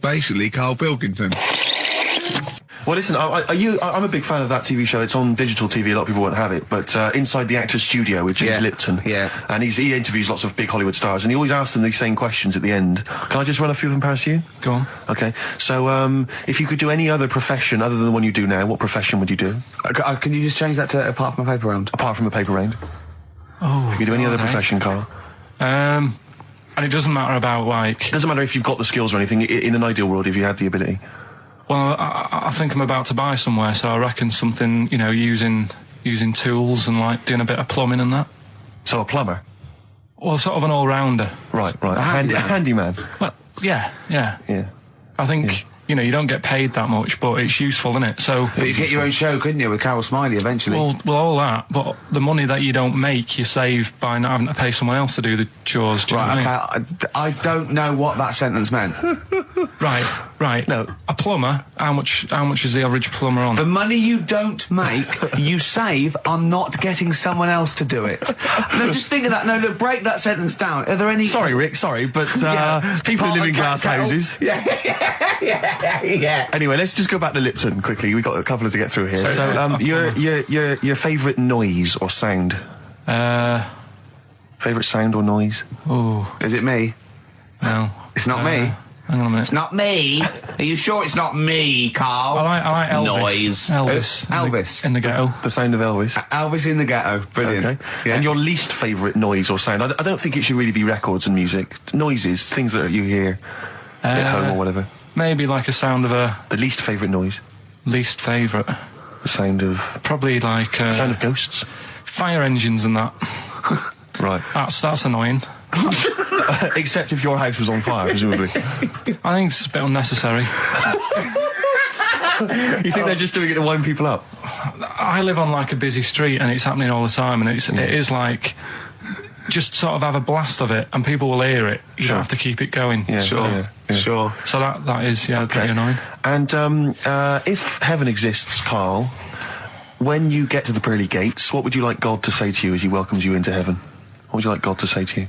Basically, Karl Pilkington. Well, listen, I'm a big fan of that TV show. It's on digital TV. A lot of people won't have it, but Inside the Actors Studio with James Lipton. Yeah. And he interviews lots of big Hollywood stars, and he always asks them these same questions at the end. Can I just run a few of them past you? Go on. Okay. So, if you could do any other profession other than the one you do now, what profession would you do? Can you just change that to apart from a paper round? Apart from a paper round. Oh. If you could do any other profession, Karl. And it doesn't matter about, like... It doesn't matter if you've got the skills or anything. In an ideal world, if you had the ability. Well, I think I'm about to buy somewhere, so I reckon something, you know, using tools and, like, doing a bit of plumbing and that. So a plumber? Well, sort of an all-rounder. Right. A handyman. Well, yeah. I think, you know, you don't get paid that much, but it's useful, isn't it? So... But you'd get your own show, couldn't you, with Carol Smiley eventually? Well, all that, but the money that you don't make, you save by not having to pay someone else to do the chores. Do you know what I mean? I don't know what that sentence meant. Right. No. A plumber, how much is the average plumber on? The money you don't make, you save on not getting someone else to do it. No, just think of that. No, look, break that sentence down. Are there any... Sorry, Rick, but people who live in glass houses. Yeah. Anyway, let's just go back to Lipton quickly. We've got a couple to get through here. So, your favourite noise or sound? Favourite sound or noise? Oh. Is it me? No. It's not me. Hang on a minute. It's not me. Are you sure it's not me, Karl? I like Elvis. Noise. Elvis. In the ghetto. The sound of Elvis. Elvis in the ghetto. Brilliant. Okay. Yeah. And your least favourite noise or sound? I don't think it should really be records and music. Noises, things that you hear at home or whatever. Maybe like a sound of a... The least favourite noise? Least favourite? The sound of... Probably like... the sound of ghosts? Fire engines and that. Right. That's annoying. Except if your house was on fire, presumably. I think it's a bit unnecessary. You think they're just doing it to wind people up? I live on like a busy street and it's happening all the time, and it is like... Just sort of have a blast of it, and people will hear it. You don't have to keep it going. Yeah, sure. So that is pretty annoying. And if heaven exists, Karl, when you get to the pearly gates, what would you like God to say to you as he welcomes you into heaven? What would you like God to say to you?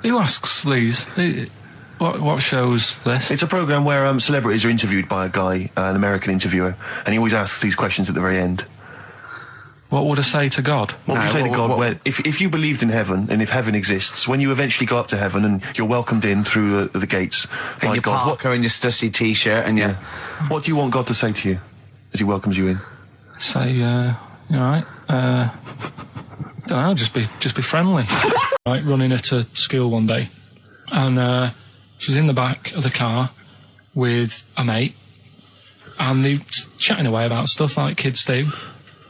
Who asks these? What show's this? It's a programme where celebrities are interviewed by a guy, an American interviewer, and he always asks these questions at the very end. What would I say to God? What would you say to God? If you believed in heaven, and if heaven exists, when you eventually go up to heaven and you're welcomed in through the gates by your God, parker and your stussy t-shirt and your... What do you want God to say to you as he welcomes you in? Say, you all right? Don't know, just be friendly. Right, running her to school one day, and she's in the back of the car with a mate, and they chatting away about stuff like kids do.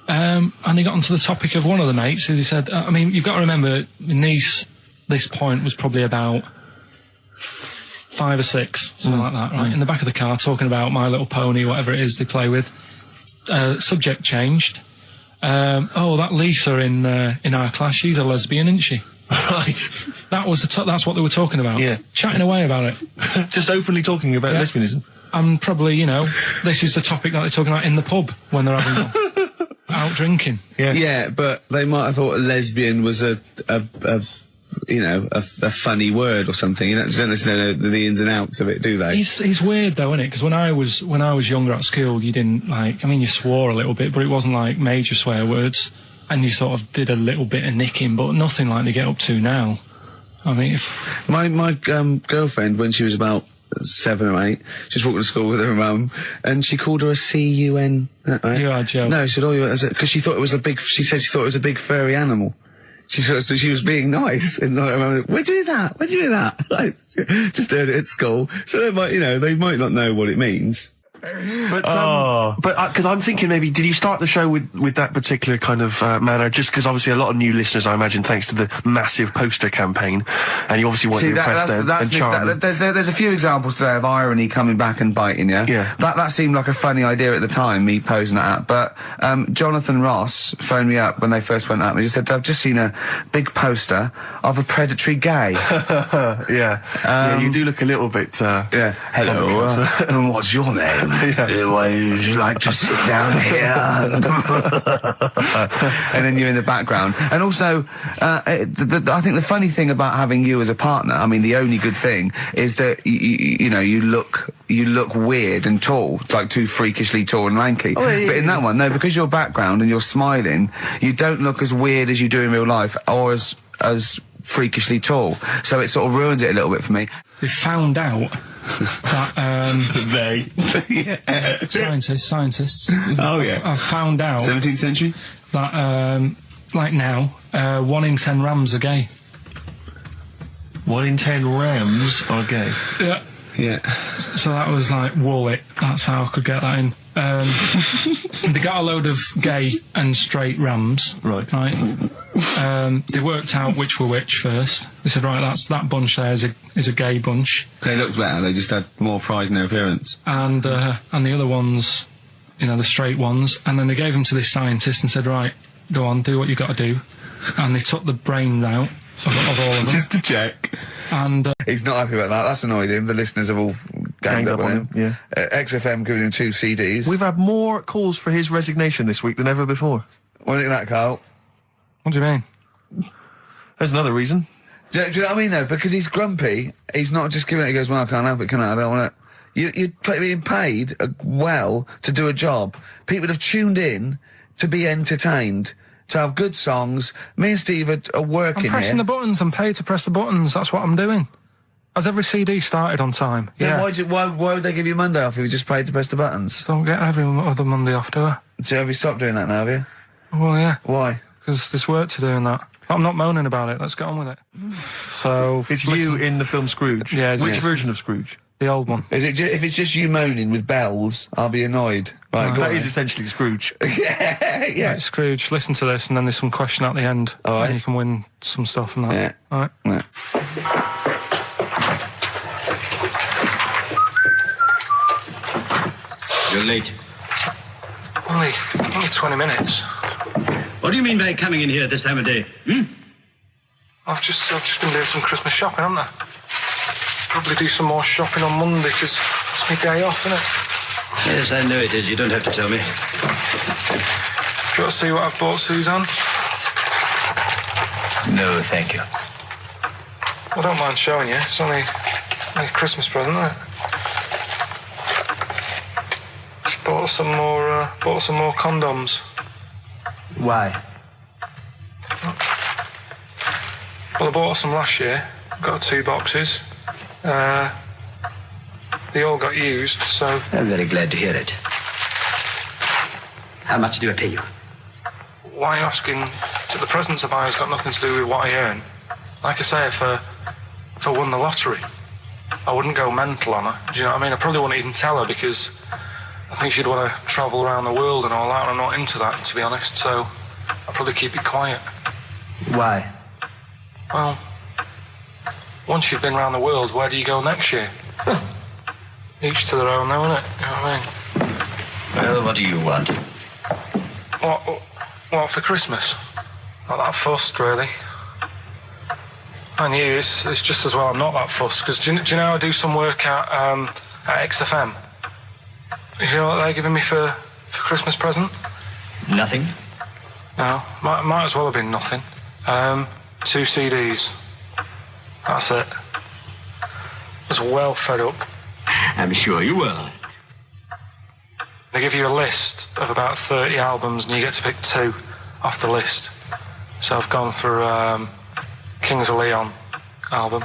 And he got onto the topic of one of the mates, who he said, I mean, you've got to remember, this point was probably about 5 or 6, something like that, right? In the back of the car, talking about My Little Pony, whatever it is they play with. Subject changed. That Lisa in our class, she's a lesbian, isn't she? Right. That's what they were talking about. Yeah. Chatting away about it. Just openly talking about lesbianism. And probably, this is the topic that they're talking about in the pub when they're having out drinking. Yeah, but they might have thought a lesbian was a funny word or something. You don't necessarily know the ins and outs of it, do they? It's weird though, isn't it? Because when I was younger at school, you didn't you swore a little bit, but it wasn't like major swear words, and you sort of did a little bit of nicking, but nothing like they get up to now. I mean, my girlfriend, when she was about 7 or 8, just walked to school with her mum, and she called her a C-U-N. Right? You are joking. No, she said, because she thought it was she said she thought it was a big furry animal. So she was being nice, and I remember, where'd you hear that? Where'd you hear that? Like, just heard it at school. So they might not know what it means. But because I'm thinking maybe, did you start the show with that particular kind of manner? Just because obviously a lot of new listeners, I imagine, thanks to the massive poster campaign, and you obviously want to impress them and charm them. There's a few examples today of irony coming back and biting you. Yeah. That seemed like a funny idea at the time, me posing that. But Jonathan Ross phoned me up when they first went up and he just said, I've just seen a big poster of a predatory gay. Yeah, you do look a little bit. Hello, and what's your name? Why would you like to sit down here? And then you're in the background. And also, I think the funny thing about having you as a partner, I mean, the only good thing is that you look weird and tall, like too freakishly tall and lanky. But in that one, no, because your background and you're smiling, you don't look as weird as you do in real life, or as freakishly tall. So it sort of ruins it a little bit for me. We found out that scientists. Oh yeah. I've found out 17th century that like now, 1 in 10 rams are gay. 1 in 10 rams are gay. Yeah. Yeah. So that was like Wallet. That's how I could get that in. They got a load of gay and straight rams. Right. They worked out which were which first. They said, right, that bunch there is a gay bunch. They looked better. They just had more pride in their appearance. And the other ones, the straight ones. And then they gave them to this scientist and said, right, go on, do what you got to do. And they took the brains out of all of them. Just to check. And he's not happy about that. That's annoyed him. The listeners have all ganged up on him. Yeah. XFM giving him 2 CDs. We've had more calls for his resignation this week than ever before. What do you think of that, Karl? what do you mean? There's another reason. Do you know what I mean, though? Because he's grumpy. He's not just giving it. He goes, well, I can't help it, can I? I don't want it. You're being paid well to do a job. People have tuned in to be entertained, to have good songs. Me and Steve are working here. I'm pressing the buttons. I'm paid to press the buttons. That's what I'm doing. Has every CD started on time? Then why would they give you Monday off if you just paid to press the buttons? Don't get every other Monday off, do I? So have you stopped doing that now, have you? Well, yeah. Why? Because there's work to do in that. I'm not moaning about it. Let's get on with it. So It's you in the film Scrooge. Yeah. Which version of Scrooge? The old one. Is it if it's just you moaning with bells, I'll be annoyed. Right, go That on. is essentially Scrooge. yeah. Right, Scrooge, listen to this, and then there's some question at the end. All right. And you can win some stuff and that. Yeah. All right. Yeah. You're late. Only 20 minutes. What do you mean by coming in here this time of day? I've just been doing some Christmas shopping, haven't I? Probably do some more shopping on Monday because it's my day off, isn't it? Yes, I know it is. You don't have to tell me. Got to see what I've bought Suzanne? No, thank you. I don't mind showing you. It's only a Christmas present, isn't it? Just bought some more condoms. Why? Well, I bought some last year. Got 2 boxes. They all got used, so... I'm very glad to hear it. How much do I pay you? Why are you asking? The presents I buy has got nothing to do with what I earn. Like I say, if I won the lottery, I wouldn't go mental on her. Do you know what I mean? I probably wouldn't even tell her because I think she'd want to travel around the world and all that, and I'm not into that, to be honest, so I'd probably keep it quiet. Why? Well, once you've been around the world, where do you go next year? Each to their own, though, innit? You know what I mean? Well, what do you want? What for Christmas? Not that fussed, really. And you, it's just as well I'm not that fussed, because do you know I do some work at XFM? You know what they're giving me for Christmas present? Nothing? No, might as well have been nothing. 2 CDs. That's it. I was well fed up. I'm sure you will. They give you a list of about 30 albums and you get to pick 2 off the list. So I've gone through Kings of Leon album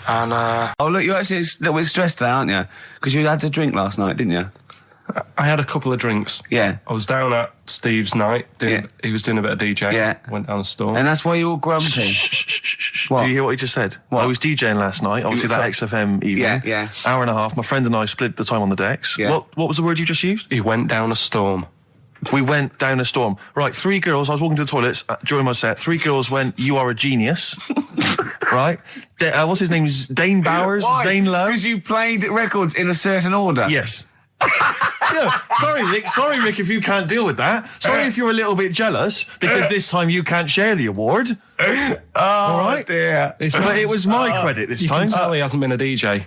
and... Oh, look, you're actually a little bit stressed there, aren't you? Because you had to drink last night, didn't you? I had a couple of drinks. Yeah. I was down at Steve's night. He was doing a bit of DJ. Yeah. Went down the store. And that's why you're all grumpy. What? Do you hear what he just said? What? I was DJing last night, obviously that XFM evening. Yeah. Hour and a half. My friend and I split the time on the decks. Yeah. What was the word you just used? He went down a storm. We went down a storm. Right, 3 girls, I was walking to the toilets during my set. 3 girls went, you are a genius. Right? What's his name? Dane Bowers? Why? Zane Lowe? Because you played records in a certain order. Yes. No, sorry, Rick, if you can't deal with that. Sorry if you're a little bit jealous, because this time you can't share the award. All right. dear. But it was my credit this You time. can tell he hasn't been a DJ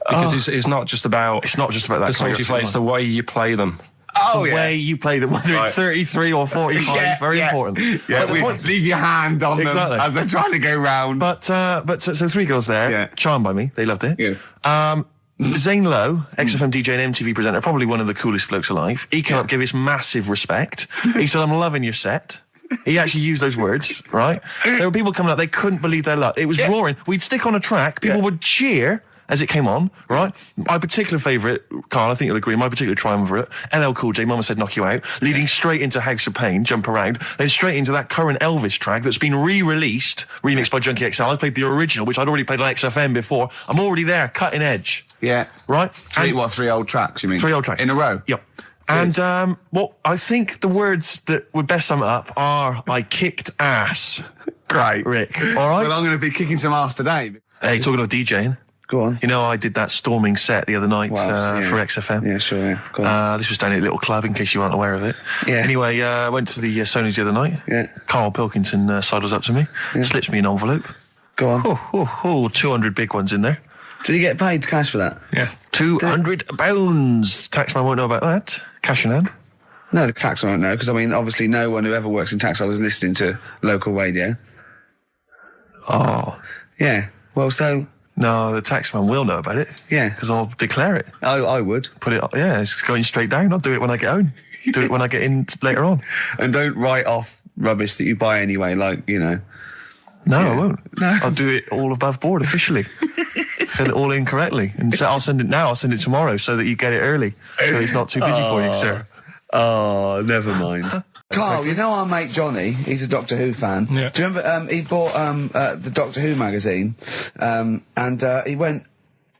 because it's not just about It's not just about that the songs you play; it's the way you play them. Oh, the way you play them, whether it's 33 or 45, very important. Yeah, But the point- leave your hand on Exactly. them as they're trying to go round. But so 3 girls there, Yeah. charmed by me, they loved it. Yeah. Zane Lowe, XFM DJ and MTV presenter, probably one of the coolest blokes alive. He came up, gave us massive respect. He said, "I'm loving your set." He actually used those words, right? There were people coming up, they couldn't believe their luck. It was roaring. We'd stick on a track, people would cheer as it came on, right? My particular favourite, Karl, I think you'll agree, my particular triumvirate, LL Cool J, Mama Said Knock You Out, leading straight into House of Pain, Jump Around, then straight into that current Elvis track that's been re-released, remixed by Junkie XL. I played the original, which I'd already played on XFM before. I'm already there, cutting edge. Yeah. Right? Three old tracks, you mean? 3 old tracks. In a row? Yep. And I think the words that would best sum it up are, I kicked ass. Great. Rick. All right? Well, I'm going to be kicking some ass today. Hey, talking of DJing. Go on. You know, I did that storming set the other night for XFM. Yeah, sure, yeah. Go on. This was down at a little club, in case you weren't aware of it. Yeah. Anyway, I went to the Sony's the other night. Yeah. Karl Pilkington sidles up to me, slips me an envelope. Go on. 200 big ones in there. Did you get paid cash for that? Yeah. £200. Taxman won't know about that. Cash in hand. No, the tax won't know, because, I mean, obviously no one who ever works in tax office is listening to local radio. Oh. Yeah. Well, so... No, the taxman will know about it. Yeah. Because I'll declare it. I would. Put it, it's going straight down. I'll do it when I get home. Do it when I get in later on. And don't write off rubbish that you buy anyway, like, you know. No, I won't. No. I'll do it all above board officially. Fill it all in correctly. And so I'll send it now. I'll send it tomorrow so that you get it early. So it's not too busy for you, sir. Oh, never mind. Karl, you know our mate Johnny, he's a Doctor Who fan. Yeah. Do you remember, he bought the Doctor Who magazine, and he went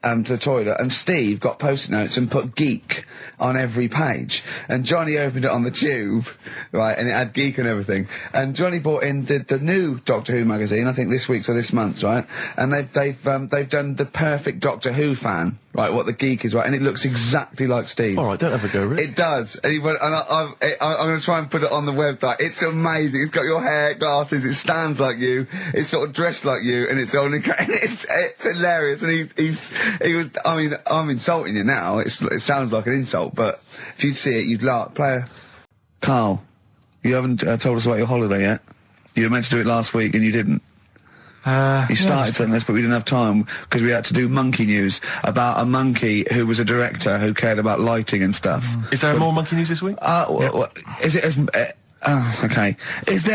to the toilet, and Steve got post-it notes and put geek on every page. And Johnny opened it on the tube, right, and it had geek and everything. And Johnny bought in the new Doctor Who magazine, I think this week's or this month's, right? And they've done the perfect Doctor Who fan, right, what the geek is, right, and it looks exactly like Steve. All right, don't have a go, Rick. It does. And he went, and I'm going to try and put it on the website. It's amazing. It's got your hair, glasses, it stands like you, it's sort of dressed like you, and it's only, it's hilarious. And he was, I mean, I'm insulting you now. It sounds like an insult, but if you'd see it, you'd laugh. Karl, you haven't told us about your holiday yet. You were meant to do it last week and you didn't. You started telling us, but we didn't have time because we had to do monkey news about a monkey who was a director who cared about lighting and stuff. Is there more monkey news this week? Is it as... okay. Is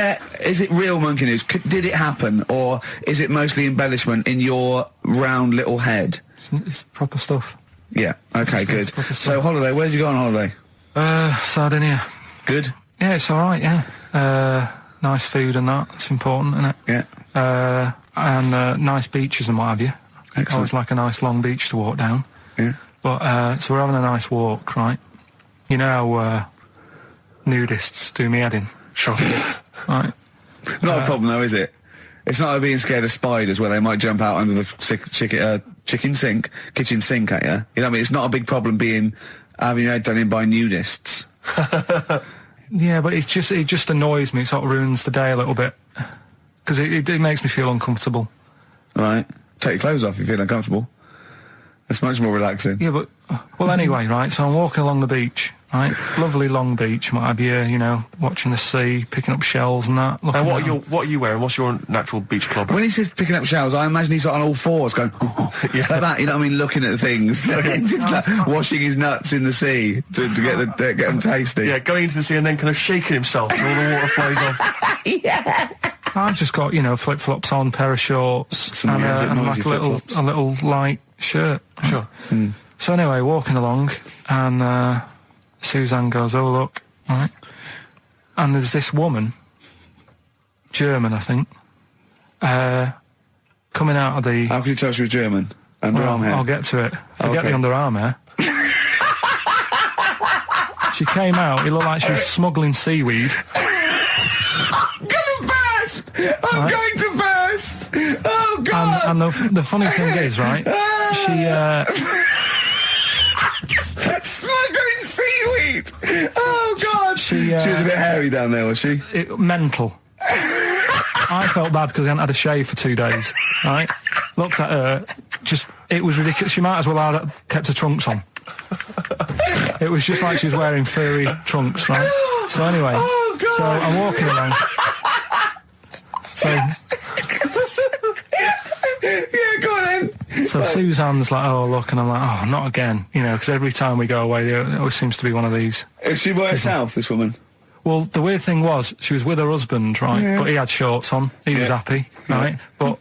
it real monkey news? Did it happen, or is it mostly embellishment in your round little head? It's proper stuff. Yeah. Okay. Good. Proper stuff. So holiday. Where did you go on holiday? Sardinia. Good. Yeah, it's all right. Yeah. Nice food and that. It's important, isn't it? Yeah. And nice beaches and what have you. Excellent. Always like a nice long beach to walk down. Yeah. But so we're having a nice walk, right? You know how nudists do me head in. Sure. Right. Not a problem though, is it? It's not like being scared of spiders where they might jump out under the kitchen sink at you. You know what I mean? It's not a big problem having your head done in by nudists. Yeah, but it just annoys me. It sort of ruins the day a little bit because it makes me feel uncomfortable. Right. Take your clothes off if you feel uncomfortable. It's much more relaxing. Yeah, but well, anyway, right. So I'm walking along the beach, right? Lovely long beach, what have you? You know, watching the sea, picking up shells and that. And what are you wearing? What's your natural beach club? When he says picking up shells, I imagine he's on all fours going, like that, you know what I mean, looking at things. Just like washing his nuts in the sea to get them tasty. Yeah, going into the sea and then kind of shaking himself and all the water flows off. Yeah. I've just got, flip-flops on, pair of shorts, and like a little light shirt. Sure. Mm. So anyway, walking along, and Suzanne goes, "Oh look," right? And there's this woman, German, I think, coming out of the... How can you tell she was German? Underarm hair? I'll get to it. Forget the underarm hair. She came out, it looked like she was smuggling seaweed. I'm gonna burst! I'm going to burst! Oh, God! And the funny thing is, right, she... Smuggling seaweed! Oh, God! She was a bit hairy down there, was she? Mental. I felt bad because I hadn't had a shave for 2 days, right? Looked at her, it was ridiculous. She might as well have kept her trunks on. It was just like she was wearing furry trunks, right? So anyway, so I'm walking along. So... yeah, go on then. So Suzanne's like, oh, look, and I'm like, oh, not again. You know, because every time we go away, there always seems to be one of these. Is she by herself, this woman? Well, the weird thing was, she was with her husband, right? Yeah. But he had shorts on. He was happy, right? But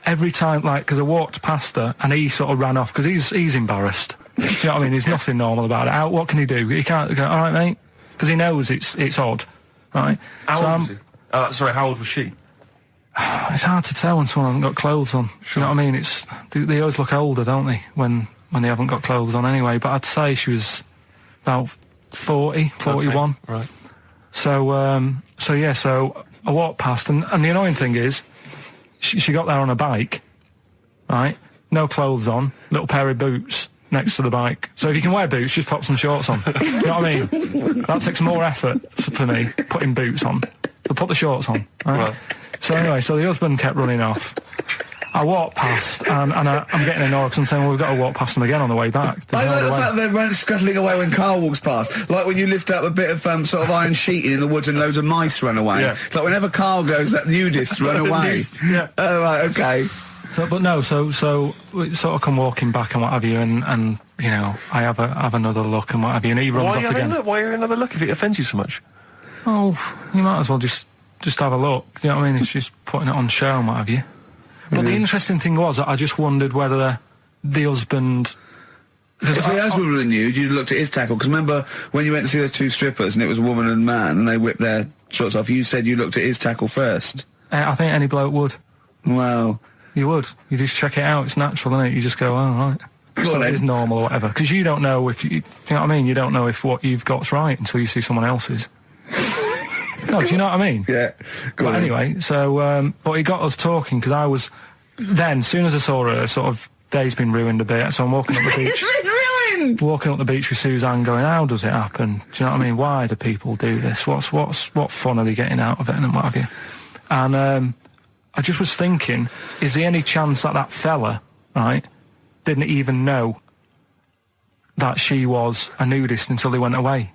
every time, like, because I walked past her, and he sort of ran off, because he's embarrassed. Do you know what I mean? There's nothing normal about it. What can he do? He can't go, all right, mate? Because he knows it's odd, right? How old was he? Sorry, how old was she? It's hard to tell when someone hasn't got clothes on. Sure. Do you know what I mean? They always look older, don't they, when they haven't got clothes on anyway. But I'd say she was about 40, 41. Okay. Right. So I walked past, and the annoying thing is, she got there on a bike, right? No clothes on, little pair of boots next to the bike. So if you can wear boots, just pop some shorts on. You know what I mean? That takes more effort for me, putting boots on. But put the shorts on, right? So anyway, so the husband kept running off. I walked past, and I'm getting annoyed because I'm saying, well, we've got to walk past them again on the way back. I like the fact that they're scuttling away when Karl walks past. Like when you lift up a bit of sort of iron sheeting in the woods and loads of mice run away. Yeah. It's like whenever Karl goes, that nudists run away. Yeah. Oh, right, okay. So we sort of come walking back and what have you, and you know, I have another look and what have you, and he runs off again. Why are you another look if it offends you so much? Oh, you might as well just have a look. You know what I mean? It's just putting it on show and what have you. But the interesting thing was, I just wondered whether the husband... If the husband were nude, you'd looked at his tackle. Because remember, when you went to see those two strippers, and it was a woman and a man, and they whipped their shorts off, you said you looked at his tackle first. I think any bloke would. Wow. You would. You just check it out. It's natural, isn't it? You just go, oh, right. So it is normal or whatever. Because you don't know if... do you know what I mean? You don't know if what you've got's right until you see someone else's. No, do you know what I mean? Yeah. But anyway, so, but he got us talking, because I was, then, as soon as I saw her, sort of, day's been ruined a bit, so I'm walking up the beach. It's been ruined! Walking up the beach with Suzanne going, how does it happen? Do you know what I mean? Why do people do this? What fun are they getting out of it, and what have you? And, I just was thinking, is there any chance that fella, right, didn't even know that she was a nudist until they went away?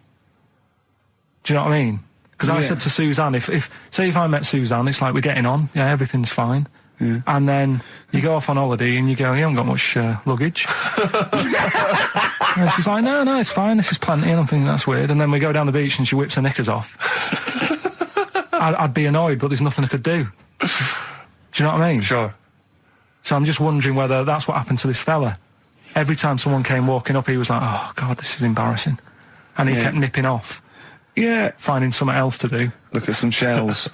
Do you know what I mean? Because I said to Suzanne, say if I met Suzanne, it's like we're getting on, yeah, everything's fine. Yeah. And then you go off on holiday and you go, you haven't got much luggage. And she's like, no, it's fine, this is plenty. And I'm thinking, that's weird. And then we go down the beach and she whips her knickers off. I'd be annoyed, but there's nothing I could do. Do you know what I mean? Sure. So I'm just wondering whether that's what happened to this fella. Every time someone came walking up, he was like, oh, God, this is embarrassing. And he kept nipping off. Yeah. Finding something else to do. Look at some shells.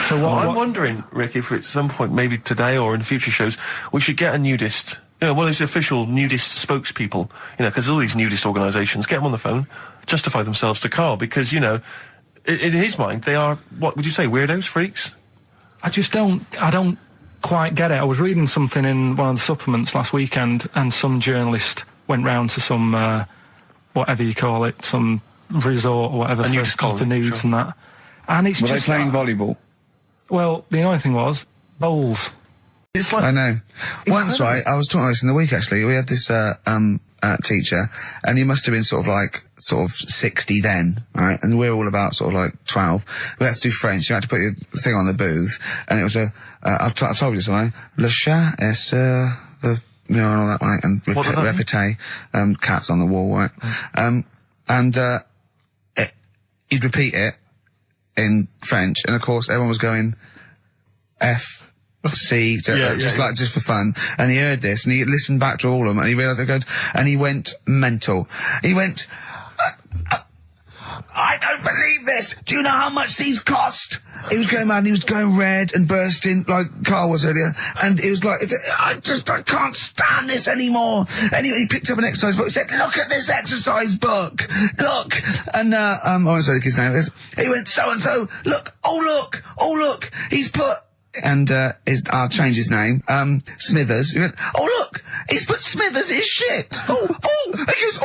So I'm wondering, Rick, if at some point, maybe today or in future shows, we should get a nudist, one of those official nudist spokespeople, because all these nudist organisations, get them on the phone, justify themselves to Karl, because, in his mind, they are, what would you say, weirdos, freaks? I don't quite get it. I was reading something in one of the supplements last weekend, and some journalist went round to some, whatever you call it, some resort or whatever for nudes and that. And it's Were just... they playing volleyball? Well, the annoying thing was, bowls. It's like... I know. Once, right, I was talking about this in the week, actually. We had this, teacher, and he must have been sort of 60 then, right? And we're all about sort of like 12. We had to do French. You had to put your thing on the booth, and it was I told you something. Le chat est the, and all that, right? And répété, cats on the wall, right? And he'd repeat it in French, and of course everyone was going F, C, just for fun. And he heard this, and he listened back to all of them, and he realised it goes, and he went mental. He went, I don't believe this. Do you know how much these cost? He was going mad, and he was going red and bursting like Karl was earlier. And it was like, I can't stand this anymore. Anyway, he picked up an exercise book. He said, look at this exercise book. Look. And, I won't say the kid's name. He went, so-and-so, look, oh look, he's put, and, I'll change his name, Smithers. He went, oh look, he's put Smithers his shit. He goes,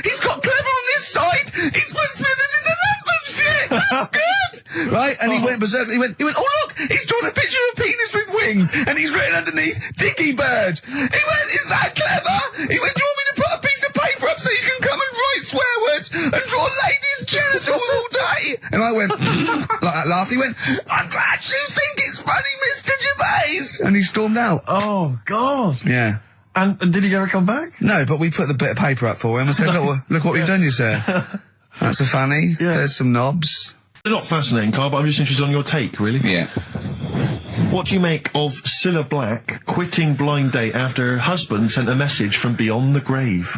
he's got Clever on this side. He's put Smithers in the lump of shit. That's good. right? And he went berserk. He went, oh look, he's drawn a picture of a penis with wings, and he's written underneath, Dicky Bird. He went, is that clever? He went, do you want me to put a piece of paper up so you can come and write swear words and draw ladies' genitals all day? And I went, like that laugh. He went, I'm glad you think it's funny, Mr. Gervais. And he stormed out. Oh, God. Yeah. And did he ever come back? No, but we put the bit of paper up for him and said, look what we've done, you sir. That's a fanny. Yeah. There's some knobs. They're not fascinating, Carl, but I'm just interested on your take, really. Yeah. What do you make of Cilla Black quitting Blind Date after her husband sent a message from beyond the grave?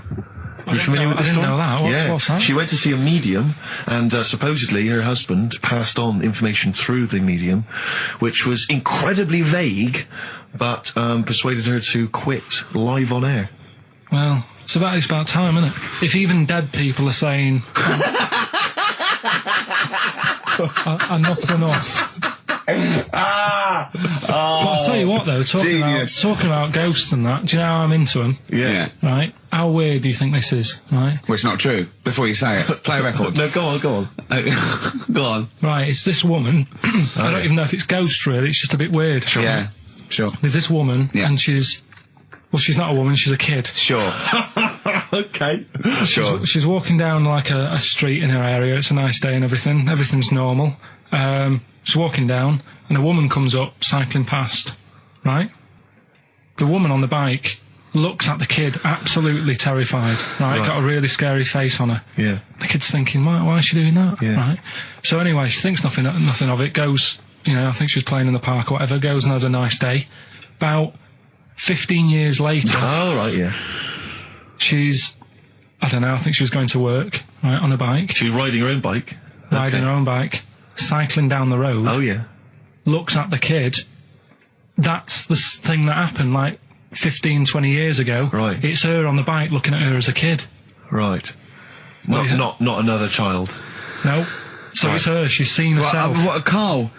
You familiar with the story? I didn't know that. What's that? She went to see a medium, and supposedly her husband passed on information through the medium, which was incredibly vague, but persuaded her to quit live on air. Well, it's about time, isn't it? If even dead people are saying, enough's enough. But I'll tell you what, though, talking about ghosts and that, do you know how I'm into them? Yeah. Right? How weird do you think this is, right? Well, it's not true. Before you say it, play a record. No, go on. Go on. Right, it's this woman. I don't even know if it's ghost, really. It's just a bit weird. Sure. Yeah, sure. There's this woman, and she's not a woman, she's a kid. Sure. Okay. Sure. She's walking down, like, a street in her area. It's a nice day and everything. Everything's normal. She's walking down, and a woman comes up, cycling past, right? The woman on the bike looks at the kid, absolutely terrified, right? Got a really scary face on her. Yeah. The kid's thinking, why is she doing that? Yeah. Right? So anyway, she thinks nothing of it, goes, I think she was playing in the park or whatever, goes and has a nice day. About 15 years later... Oh, right, yeah. She's, I don't know, I think she was going to work, right, on a bike. She was riding her own bike. Riding her own bike, cycling down the road. Oh, yeah. Looks at the kid. That's the thing that happened, like, 15, 20 years ago. Right. It's her on the bike looking at her as a kid. Right. Not another child. No. So it's her, she's seen herself. Carl?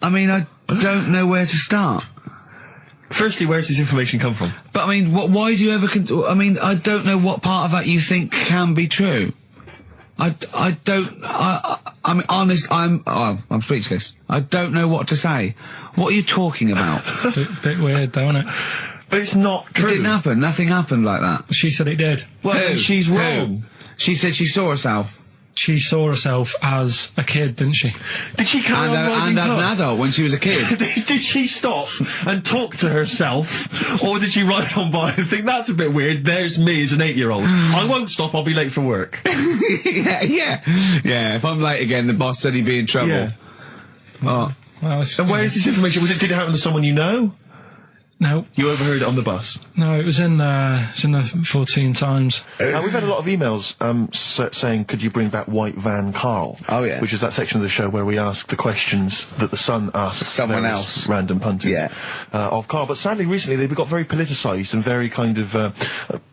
I mean, I don't know where to start. Firstly, where's this information come from? But I mean, why do you ever? I mean, I don't know what part of that you think can be true. I mean, honest. I'm speechless. I don't know what to say. What are you talking about? Bit weird, though, isn't it? But it's not true. It didn't happen. Nothing happened like that. She said it did. Well, she's wrong. She said she saw herself. She saw herself as a kid, didn't she? Did she carry on riding and as cars? an adult when she was a kid. Did she stop and talk to herself, or did she ride on by and think, that's a bit weird, there's me as an 8-year-old. I won't stop, I'll be late for work. Yeah, if I'm late again, the boss said he'd be in trouble. Yeah. Oh. Well, And where is this information? Did it happen to someone you know? No. You overheard it on the bus? No, it was in the 14 Times. We've had a lot of emails saying, could you bring back White Van Karl? Oh, yeah. Which is that section of the show where we ask the questions that the Sun asks someone various else. Random punters of Karl. But sadly, recently, they've got very politicised and very kind of,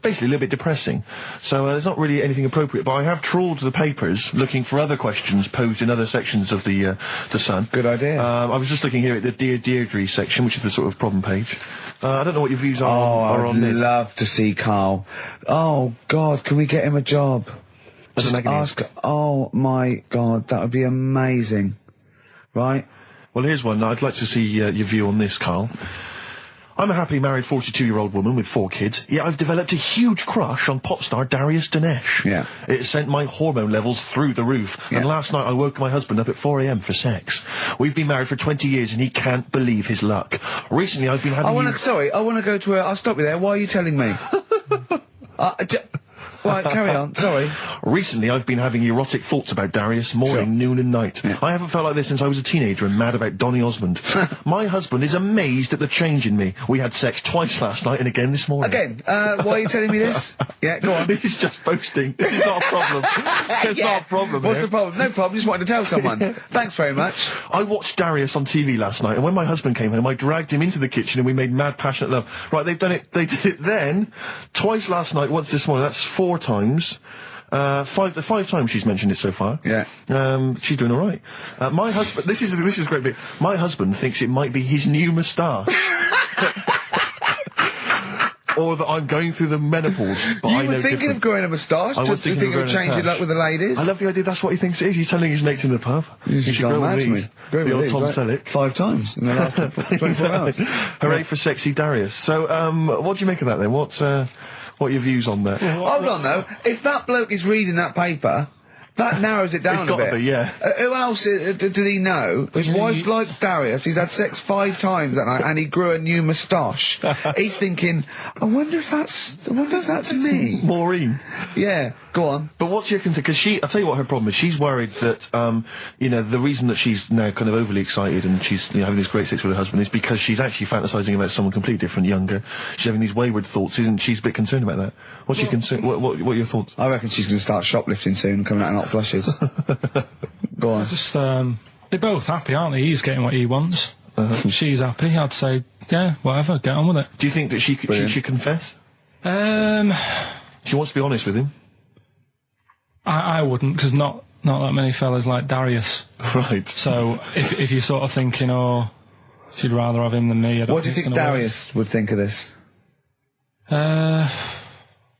basically a little bit depressing. So there's not really anything appropriate. But I have trawled the papers looking for other questions posed in other sections of the Sun. Good idea. I was just looking here at the Dear Deirdre section, which is the sort of problem page. I don't know what your views are on this. I'd love to see Karl. Oh, God, can we get him a job? Just ask. Oh, my God, that would be amazing. Right? Well, here's one. I'd like to see your view on this, Karl. I'm a happily married 42-year-old woman with 4 kids, yet I've developed a huge crush on pop star Darius Dinesh. Yeah. It sent my hormone levels through the roof, and last night I woke my husband up at 4 a.m. for sex. We've been married for 20 years and he can't believe his luck. Recently I've been having... I want to go to I'll stop you there. Why are you telling me? Right, carry on, sorry. Recently, I've been having erotic thoughts about Darius morning, noon and night. Yeah. I haven't felt like this since I was a teenager and mad about Donny Osmond. My husband is amazed at the change in me. We had sex twice last night and again this morning. Again? Why are you telling me this? Yeah, go on. He's just boasting. This is not a problem. It's not a problem. What's the problem? No problem, just wanted to tell someone. Thanks very much. I watched Darius on TV last night, and when my husband came home, I dragged him into the kitchen and we made mad, passionate love. Right, they did it then, twice last night, once this morning. That's 4 times. 5 times she's mentioned it so far. Yeah. She's doing all right. My husband, this is a great bit. My husband thinks it might be his new moustache. or that I'm going through the menopause, but I You know were thinking different. of growing a moustache? I was Just thinking thinking of of growing a changing moustache. luck with the ladies? I love the idea. That's what he thinks it is. He's telling his mates in the pub. You should grow one of these. The old Tom Selleck. 5 times in the last 24 hours. Hooray for sexy Darius. So, what do you make of that then? What are your views on that? Hold on though, if that bloke is reading that paper, that narrows it down It's a gotta bit. be, yeah. Who else did he know? His wife likes Darius, he's had sex 5 times that night, and he grew a new moustache. He's thinking, I wonder if that's me. Maureen. Yeah, go on. But what's your concern? Because I'll tell you what her problem is. She's worried that, the reason that she's now kind of overly excited and she's, having this great sex with her husband is because she's actually fantasizing about someone completely different, younger. She's having these wayward thoughts, isn't she? She's a bit concerned about that. What's your concern? What are your thoughts? I reckon she's going to start shoplifting soon and coming out in hot flushes. Go on. Just, they're both happy, aren't they? He's getting what he wants. She's happy. I'd say, yeah, whatever, get on with it. Do you think that she should confess? She wants to be honest with him. I wouldn't, because not that many fellas like Darius. Right. So, if you're sort of thinking, oh, she'd rather have him than me, I don't What do you think it's gonna Darius would think of this? work.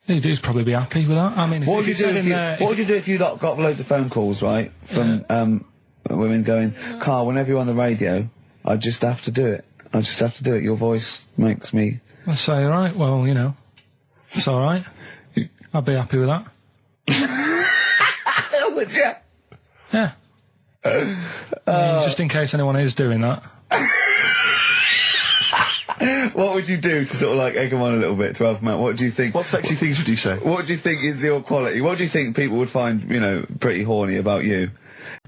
He'd probably be happy with that. I mean, What would you do if you got loads of phone calls, right, from women going, Karl, whenever you're on the radio, I just have to do it. I just have to do it. Your voice makes me... I'd say, right, well, it's alright. I'd be happy with that. Would you? Yeah. I mean, just in case anyone is doing that. What would you do to sort of like egg them on a little bit to help them out? What do you think? What sexy things would you say? What do you think is your quality? What do you think people would find, pretty horny about you?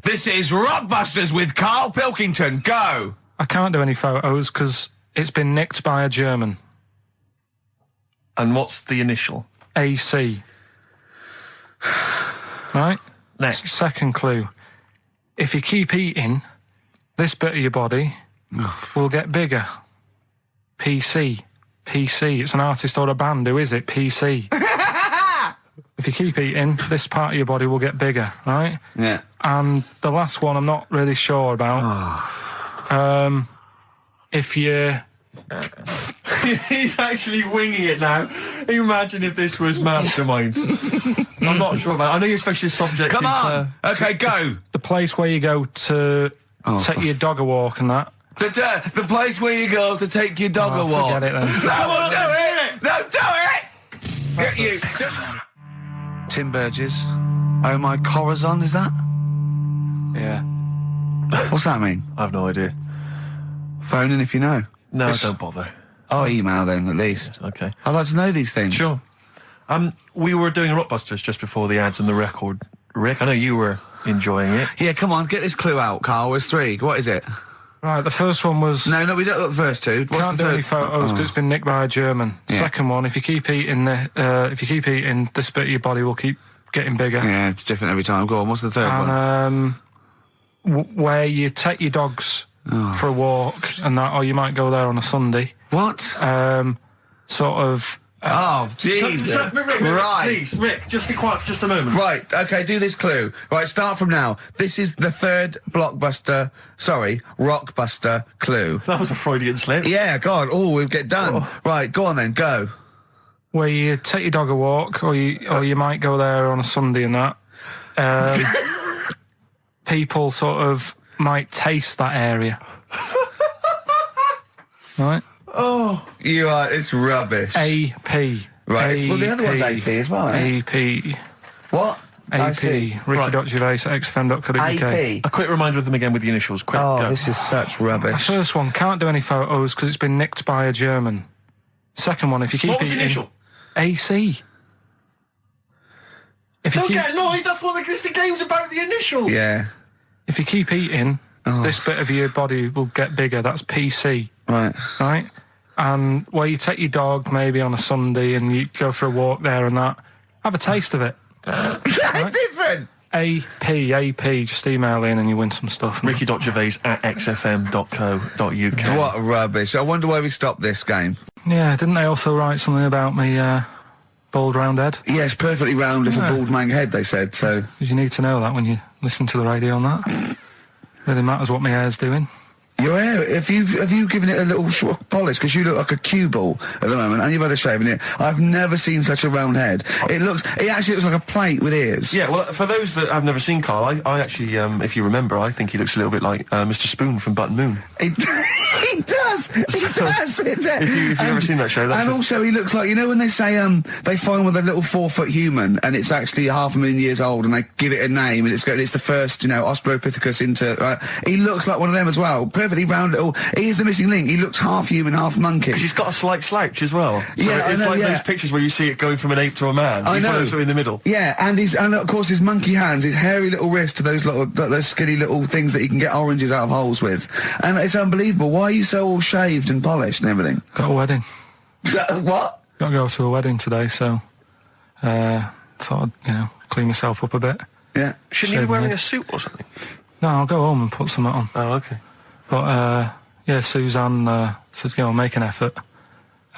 This is Rockbusters with Karl Pilkington. Go! I can't do any photos because it's been nicked by a German. And what's the initial? AC. Right? Next. Second clue. If you keep eating, this bit of your body will get bigger. PC. PC. It's an artist or a band. Who is it? PC. If you keep eating, this part of your body will get bigger, right? Yeah. And the last one I'm not really sure about. If you... He's actually winging it now. Imagine if this was Mastermind. I'm not sure about it. I know you're especially subject Come on! Okay, go! The place where you go to take your dog a walk and that. The place where you go to take your dog a walk. Forget it then. No, we'll do it! No, do it! Get you. Tim Burgess. Oh my Corazon, is that? Yeah. What's that mean? I have no idea. Phone in if you know. No, don't bother. Oh, email then, at least. Okay. I'd like to know these things. Sure. We were doing Rockbusters just before the ads and the record. Rick, I know you were enjoying it. Yeah, come on, get this clue out, Karl. There's 3. What is it? Right, the first one was... No, we don't got the first 2. What's Can't the do third? any photos because it's been nicked by a German. Yeah. Second one, if you keep eating, this bit of your body will keep getting bigger. Yeah, it's different every time. Go on, what's the third one? And where you take your dogs for a walk and that, or you might go there on a Sunday. What? Sort of... Oh, Jesus Christ. Rick, just be quiet for just a moment. Right, okay, do this clue. Right, start from now. This is the 3rd Rockbuster clue. That was a Freudian slip. Yeah, God, we'll get done. Right, go on then, go. Where you take your dog a walk, or you might go there on a Sunday and that. People sort of might taste that area. Right? Oh, it's rubbish. AP. Right, well, the other one's AP as well, isn't it? AP. What? I AP. see. Ricky.Gervais at xfm.co.uk. AP. A quick reminder of them again with the initials. Quick, go. This is such The rubbish. first one, can't do any photos because it's been nicked by a German. Second one, if you keep What was the eating... initial? AC. If you Don't keep... get annoyed, that's what the game's about, the initials. Yeah. If you keep eating, this bit of your body will get bigger. That's PC. Right. Right? And where you take your dog maybe on a Sunday and you go for a walk there and that, have a taste of it. Right? Different. AP, just email in and you win some stuff. Ricky.Gervais at xfm.co.uk. What rubbish. I wonder why we stopped this game. Yeah, didn't they also write something about me, bald round head? Yes, perfectly round little bald man head, they said, so... Because you need to know that when you listen to the radio on that. Really matters what my hair's doing. Your hair, have you given it a little polish? Because you look like a cue ball at the moment, and you've had a shave in it. I've never seen such a round head. It actually looks like a plate with ears. Yeah, well, for those that have never seen Karl, I actually, if you remember, I think he looks a little bit like Mr. Spoon from Button Moon. He does. If you've ever seen that show, and also he looks like, you know when they say they find with a little 4-foot human and it's actually 500,000 years old and they give it a name and it's the first, Australopithecus into. He looks like one of them as well. Perfectly round little. He is the missing link. He looks half human, half monkey. Because he's got a slight slouch as well. So yeah, it's like those pictures where you see it going from an ape to a man. He's one of those in the middle. Yeah, and of course his monkey hands, his hairy little wrist to those skinny little things that he can get oranges out of holes with, and it's unbelievable. Why are you so all shaved and polished and everything? Got a wedding. What? Got to go to a wedding today, so thought I'd, clean myself up a bit. Yeah. Shouldn't you be wearing a suit or something? No, I'll go home and put something on. Oh, okay. But Suzanne said, make an effort.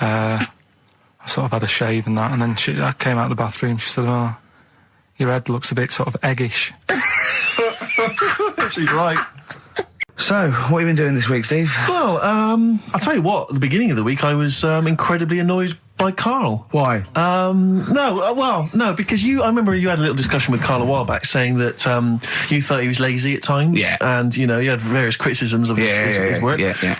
I sort of had a shave and that, and then I came out of the bathroom. She said, "Oh, your head looks a bit sort of eggish." She's right. So, what have you been doing this week, Steve? Well, I'll tell you what. At the beginning of the week, I was incredibly annoyed by Karl. Why? No, because I remember you had a little discussion with Karl a while back saying that you thought he was lazy at times. Yeah. And, you had various criticisms of his work. Yeah.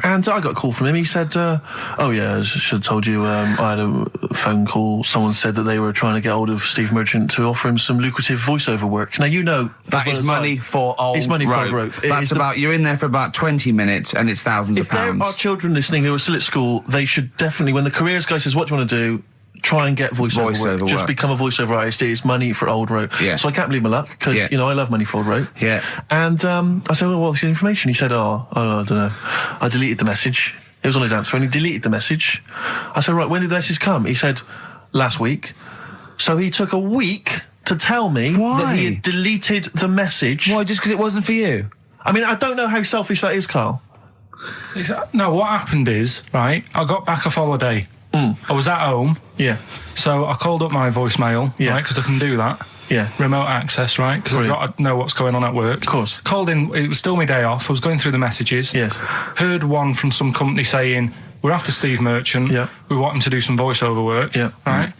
And I got a call from him. He said, I should have told you, I had a phone call. Someone said that they were trying to get hold of Steve Merchant to offer him some lucrative voiceover work. Now, that is money for old It's money for old rope. That's you're in there for about 20 minutes and it's thousands of pounds. If there are children listening who are still at school, they should definitely, when the careers guy says, what do you want to do? Try and get voiceover work. Just become a voiceover artist. It's money for old rope. Yeah. So I can't believe my luck because, I love money for old rope. Yeah. And I said, well, what's the information? He said, I don't know. I deleted the message. It was on his answer and he deleted the message. I said, right, when did the message come? He said, last week. So he took a week to tell me that he had deleted the message. Why, just because it wasn't for you? I mean, I don't know how selfish that is, Karl. No, what happened is, right, I got back off holiday. I was at home. Yeah. So I called up my voicemail, right, because I can do that. Yeah. Remote access, right, because I've got to know what's going on at work. Of course. Called in, it was still my day off, I was going through the messages. Yes. Heard one from some company saying, we're after Steve Merchant. Yeah. We want him to do some voiceover work. Yeah. Right?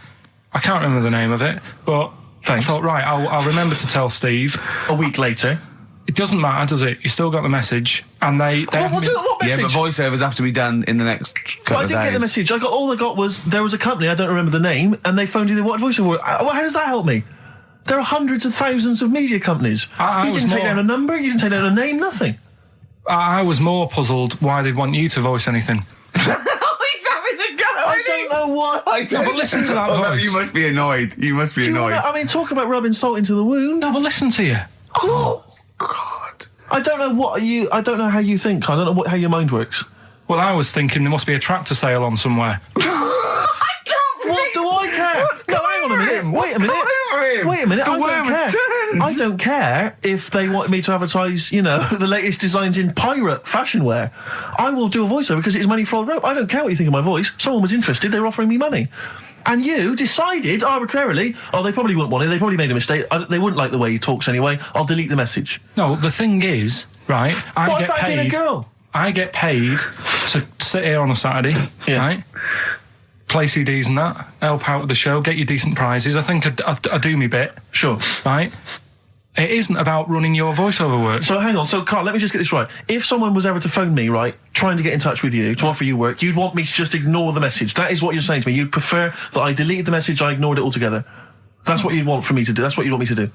I can't remember the name of it, but thanks. I thought, right, I'll remember to tell Steve. A week later. It doesn't matter, does it? You still got the message, and they what message? Yeah, but voiceovers have to be done in the next couple of days. I didn't get the message. All I got was there was a company, I don't remember the name, and they phoned you. They wanted voiceover. How does that help me? There are hundreds of thousands of media companies. You didn't take down a number. You didn't take down a name. Nothing. I was more puzzled why they'd want you to voice anything. He's having a go. I don't know why. But listen to that voice. No, you must be annoyed. You must be annoyed. Talk about rubbing salt into the wound. No, but listen to you. Oh God. I don't know how you think. I don't know how your mind works. Well, I was thinking there must be a tractor sale on somewhere. What do I care? Hang on a minute. Wait a minute. I don't care if they want me to advertise, the latest designs in pirate fashion wear. I will do a voiceover because it's money for old rope. I don't care what you think of my voice. Someone was interested. They were offering me money. And you decided arbitrarily, they probably wouldn't want it. They probably made a mistake. They wouldn't like the way he talks anyway. I'll delete the message. No, the thing is, right, I get paid. Being a girl? I get paid to sit here on a Saturday, right, play CDs and that, help out with the show, get you decent prizes. I think I do me bit. Sure. Right? It isn't about running your voiceover work. So hang on. So, Karl, let me just get this right. If someone was ever to phone me, right, trying to get in touch with you, to offer you work, you'd want me to just ignore the message. That is what you're saying to me. You'd prefer that I deleted the message, I ignored it altogether. That's what you'd want for me to do. That's what you'd want me to do.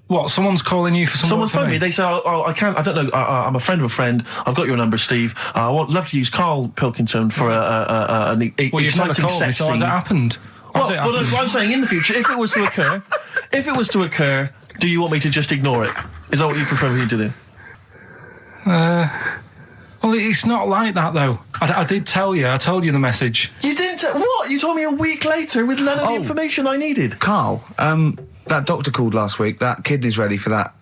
What? Someone's calling you for some Someone's phoned me. They say, I can't, I don't know, I'm a friend of a friend. I've got your number, Steve. I would love to use Karl Pilkington for an exciting sex scene. So has it happened? Well, I'm saying in the future, if it was to occur, do you want me to just ignore it? Is that what you prefer me to do? Well, it's not like that, though. I did tell you. I told you the message. You didn't? What? You told me a week later with none of the information I needed. Karl, that doctor called last week. That kidney's ready for that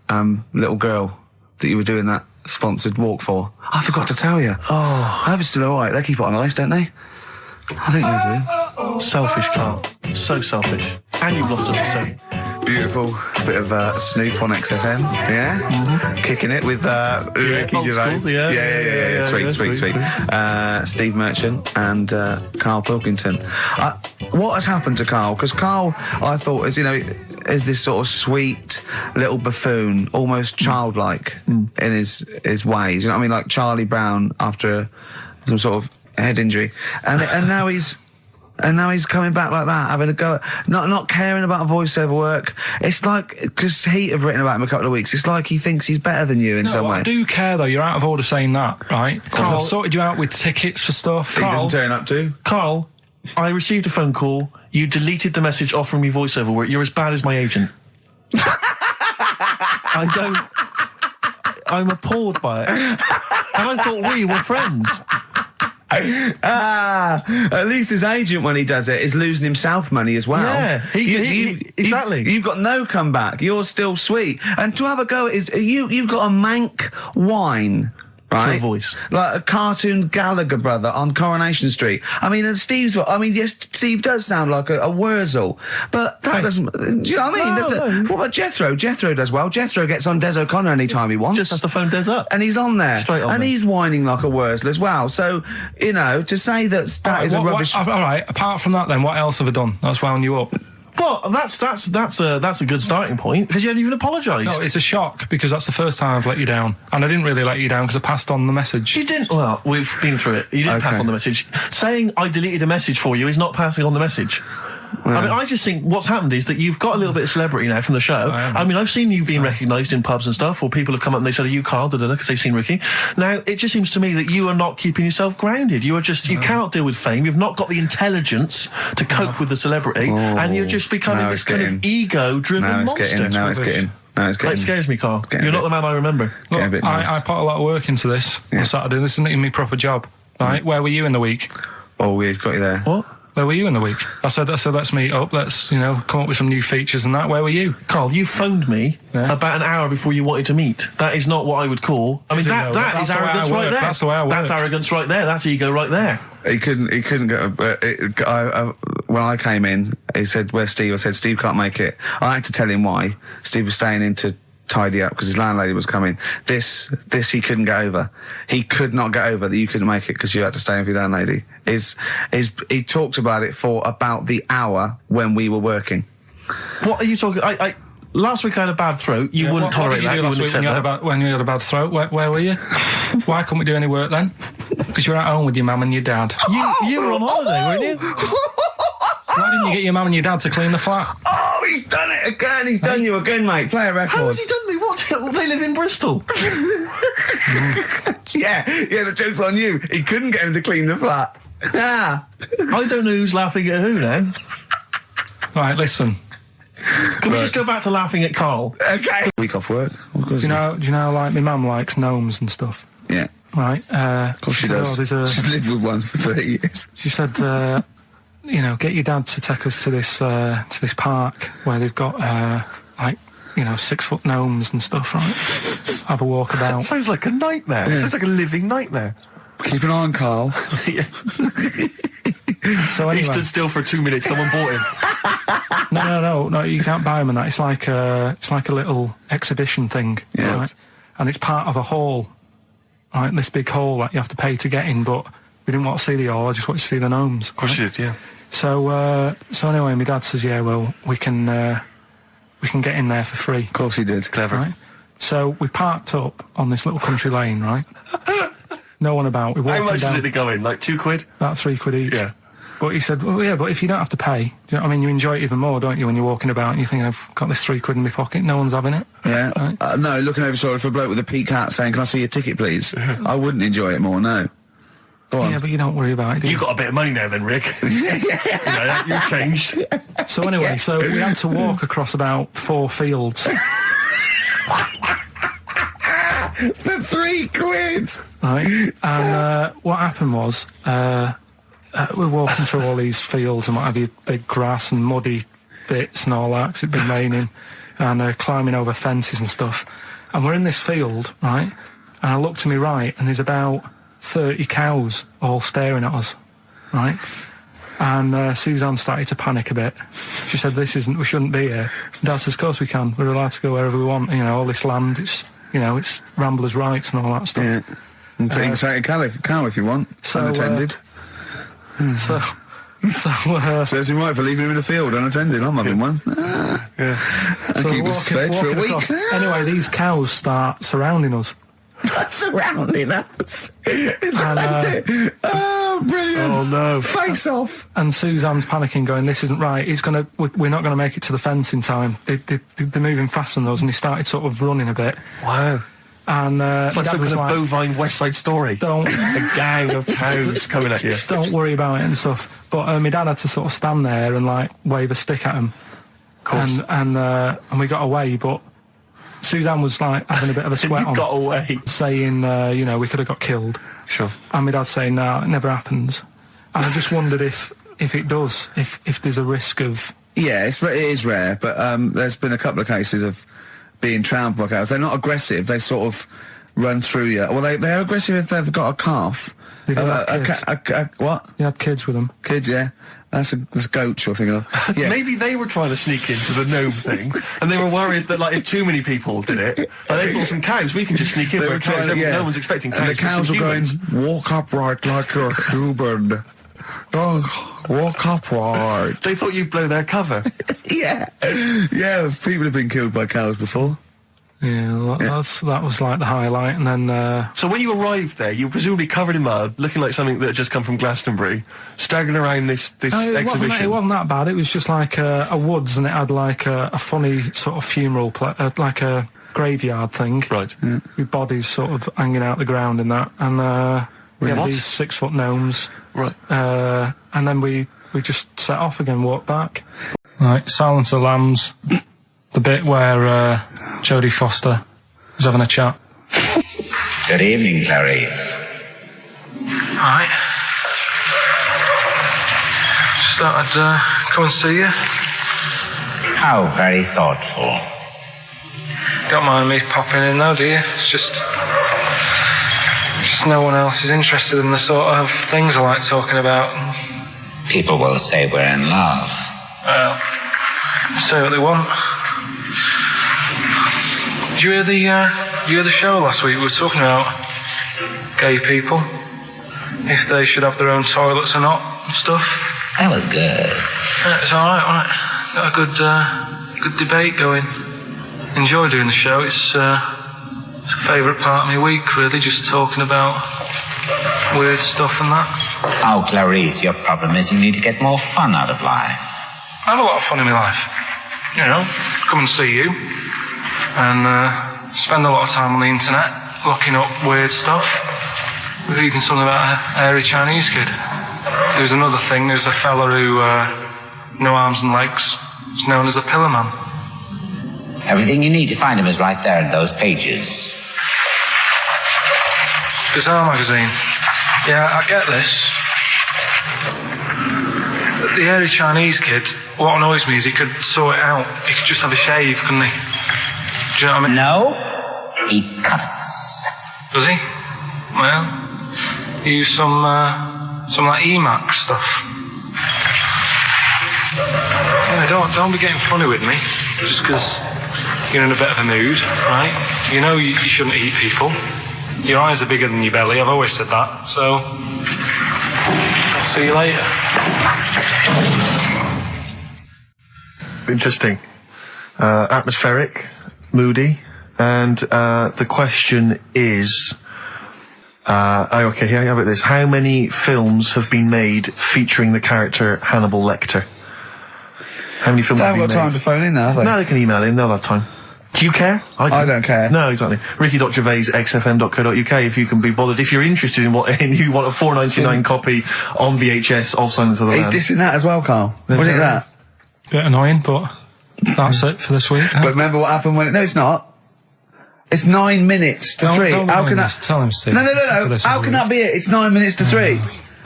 little girl that you were doing that sponsored walk for. I forgot to tell you. I hope it's still all right. They keep it on ice, don't they? I think they do. Selfish, Karl. So selfish. And you've lost us a son. Beautiful bit of Snoop on XFM, yeah? Kicking it with Ricky old Gervais. school, yeah. Sweet. Steve Merchant and Karl Pilkington. What has happened to Karl? Because Karl, I thought, is this sort of sweet little buffoon, almost childlike in his ways. You know what I mean? Like Charlie Brown after some sort of head injury, and now he's coming back like that, having a go, not caring about voiceover work. It's like, because Heat have written about him a couple of weeks, it's like he thinks he's better than you in some way. I do care though, you're out of order saying that, right? Because I've sorted you out with tickets for stuff. He doesn't turn up to. Karl, I received a phone call. You deleted the message offering me voiceover work. You're as bad as my agent. I'm appalled by it. And I thought we were friends. At least his agent, when he does it, is losing himself money as well. Yeah, exactly. You've got no comeback. You're still sweet. And to have a go is you've got a mank whine. Right? For a voice. Like a cartoon Gallagher brother on Coronation Street. I mean, and yes, Steve does sound like a Wurzel, but that doesn't, do you know what I mean? No. What about Jethro? Jethro does well. Jethro gets on Des O'Connor anytime he wants. Just has to phone Des up. And he's on there. Straight on and there. he's whining like a Wurzel as well. So, to say that is a rubbish... all right, apart from that then, what else have I done that's wound you up? Well, that's a good starting point, because you haven't even apologised. No, it's a shock, because that's the first time I've let you down. And I didn't really let you down because I passed on the message. You didn't. Well, we've been through it. You didn't pass on the message. Saying I deleted a message for you is not passing on the message. I mean, I just think what's happened is that you've got a little bit of celebrity now from the show. I mean, I've seen you being recognised in pubs and stuff, or people have come up and they said, "Are you Karl?" because they've seen Ricky. Now, it just seems to me that you are not keeping yourself grounded. You are just, you cannot deal with fame. You've not got the intelligence to cope with the celebrity, and you're just becoming this kind of ego-driven monster. Now it's getting. It scares me, Karl. You're not the man I remember. Look, I put a lot of work into this on Saturday. This isn't even my proper job, right? Where were you in the week? Oh, he's got you there. What? Where were you in the week? I said, let's meet up. Let's, come up with some new features and that. Where were you? Karl, you phoned me about an hour before you wanted to meet. That is not what I would call. I mean, that is arrogance right there. That's the way I work. That's arrogance right there. That's ego right there. He couldn't go. When I came in, he said, "Where's Steve?" I said, "Steve can't make it." I had to tell him why. Steve was staying in to tidy up because his landlady was coming. This he couldn't get over. He could not get over that you couldn't make it because you had to stay in with your landlady. He talked about it for about the hour when we were working. What are you talking? Last week I had a bad throat. You wouldn't tolerate that. You wouldn't accept that. When you had a bad throat, where were you? Why couldn't we do any work then? Because you were at home with your mum and your dad. You were on holiday, weren't you? Why didn't you get your mum and your dad to clean the flat? Oh, he's done it again. He's done you again, mate. Play a record. How has he done me? What? They live in Bristol. Yeah, the joke's on you. He couldn't get him to clean the flat. I don't know who's laughing at who now. Right, listen. Can we just go back to laughing at Karl? Okay. Week off work. Do you know, like, my mum likes gnomes and stuff? Yeah. Right. Of course she does. She's lived with one for 30 years. She said, get your dad to take us to this park where they've got, 6-foot gnomes and stuff, right? Have a walk about. Sounds like a nightmare. Sounds like a living nightmare. Keep an eye on Karl. So anyway, he stood still for 2 minutes. Someone bought him. No. You can't buy them and that. It's like a little exhibition thing, right? And it's part of a hall, right? This big hall that you have to pay to get in. But we didn't want to see the hall. I just wanted to see the gnomes. Of course you did, yeah. So anyway, my dad says, "Yeah, well, we can get in there for free." Of course he did. Clever. Right? So we parked up on this little country lane, right? No one about. We walked How much down, did it go in? Like £2? About £3 each. Yeah. But he said, well, yeah, but if you don't have to pay, do you know what I mean? You enjoy it even more, don't you, when you're walking about and you think, I've got this £3 in my pocket, no one's having it. Yeah. Right? No, looking over shoulder for a bloke with a peak hat saying, "Can I see your ticket, please?" I wouldn't enjoy it more, no. Go on. Yeah, but you don't worry about it, do you? You got a bit of money now then, Rick. You've changed. So anyway, so we had to walk across about 4 fields. For £3. Right? And what happened was, we're walking through all these fields and what have you, big grass and muddy bits and all that, 'cause it'd been raining, and climbing over fences and stuff. And we're in this field, right? And I look to my right, and there's about 30 cows all staring at us, right? And Suzanne started to panic a bit. she said, we shouldn't be here. Dad says, of course we can. We're allowed to go wherever we want. You know, all this land, it's Ramblers' rights and all that stuff. Yeah. And take a cow if you want, unattended. Serves him right for leaving him in the field unattended. I'm having one. Yeah. And keep us fed for a week. Anyway, these cows start surrounding us. Surrounding us. Oh, brilliant. Oh, no. Face off. And Suzanne's panicking, going, this isn't right. We're not going to make it to the fence in time. They're moving faster than us, and he started sort of running a bit. Wow. And it's like some kind of bovine West Side Story. A gang of cows coming at you. Don't worry about it and stuff. But my dad had to sort of stand there and like wave a stick at him. Of course. And we got away, but Suzanne was like having a bit of a sweat on. Got away. Saying, we could have got killed. Sure. And my dad saying, no, it never happens. And I just wondered if it does, if there's a risk of... Yeah, it is rare, but there's been a couple of cases of being trampled by cows. They're not aggressive. They sort of run through you. Well, they're aggressive if they've got a calf. They do have kids. What? You had kids with them. Kids, yeah. That's a goat you're thinking of. Yeah. Maybe they were trying to sneak into the gnome thing, and they were worried that, like, if too many people did it, they thought some cows, we can just sneak in. They were trying, no one's expecting cows. And the cows were going, walk upright like you're human. Don't walk upright. They thought you'd blow their cover. Yeah. Yeah, people have been killed by cows before. Yeah, that was like the highlight, and then... So when you arrived there, you were presumably covered in mud, looking like something that had just come from Glastonbury, staggering around this exhibition. It wasn't that bad. It was just like a woods, and it had like a funny sort of funeral, like a graveyard thing. Right. Yeah. With bodies sort of hanging out the ground and that, and we had these 6-foot gnomes. Right. And then we just set off again, walked back. Right, Silence of the Lambs. The bit where Jodie Foster was having a chat. Good evening, Clarice. Alright. Just thought I'd come and see you. How very thoughtful. Don't mind me popping in though, do you? It's just no one else is interested in the sort of things I like talking about. People will say we're in love. Well, say what they want. Did you hear the show last week? We were talking about gay people, if they should have their own toilets or not and stuff. That was good. Yeah, it's alright, wasn't it? Got a good debate going. Enjoy doing the show. It's a favourite part of my week, really, just talking about weird stuff and that. Oh, Clarice, your problem is you need to get more fun out of life. I have a lot of fun in my life. You know, come and see you. And spend a lot of time on the internet looking up weird stuff. We're reading something about a hairy Chinese kid. There's another thing, there's a fella who, no arms and legs, is known as a pillar man. Everything you need to find him is right there in those pages. Bizarre magazine. Yeah, I get this. The hairy Chinese kid, what annoys me is he could sort it out. He could just have a shave, couldn't he? Do you know what I mean? No, he cuts. Does he? Well, he used some like EMAC stuff. Yeah, don't be getting funny with me, just because you're in a bit of a mood, right? You know you shouldn't eat people. Your eyes are bigger than your belly, I've always said that, so I'll see you later. Interesting. Atmospheric, moody, and the question is, okay, here I have it. This: how many films have been made featuring the character Hannibal Lecter? How many films have been made? They haven't got time to phone in now, have they? No, they can email in. They'll have time. Do you care? I don't care. No, exactly. Ricky.Gervais, xfm.co.uk, if you can be bothered. If you're interested in and you want a $4.99 copy on VHS of Silence of the Lambs. He's dissing that as well, Karl. What do you think of that? Bit annoying, but that's it for this week. Huh? But remember what happened when... No, it's not. It's 9 minutes to 3. How can that... Tell him, Steve. No. How can that be it? It's 9 minutes to 3.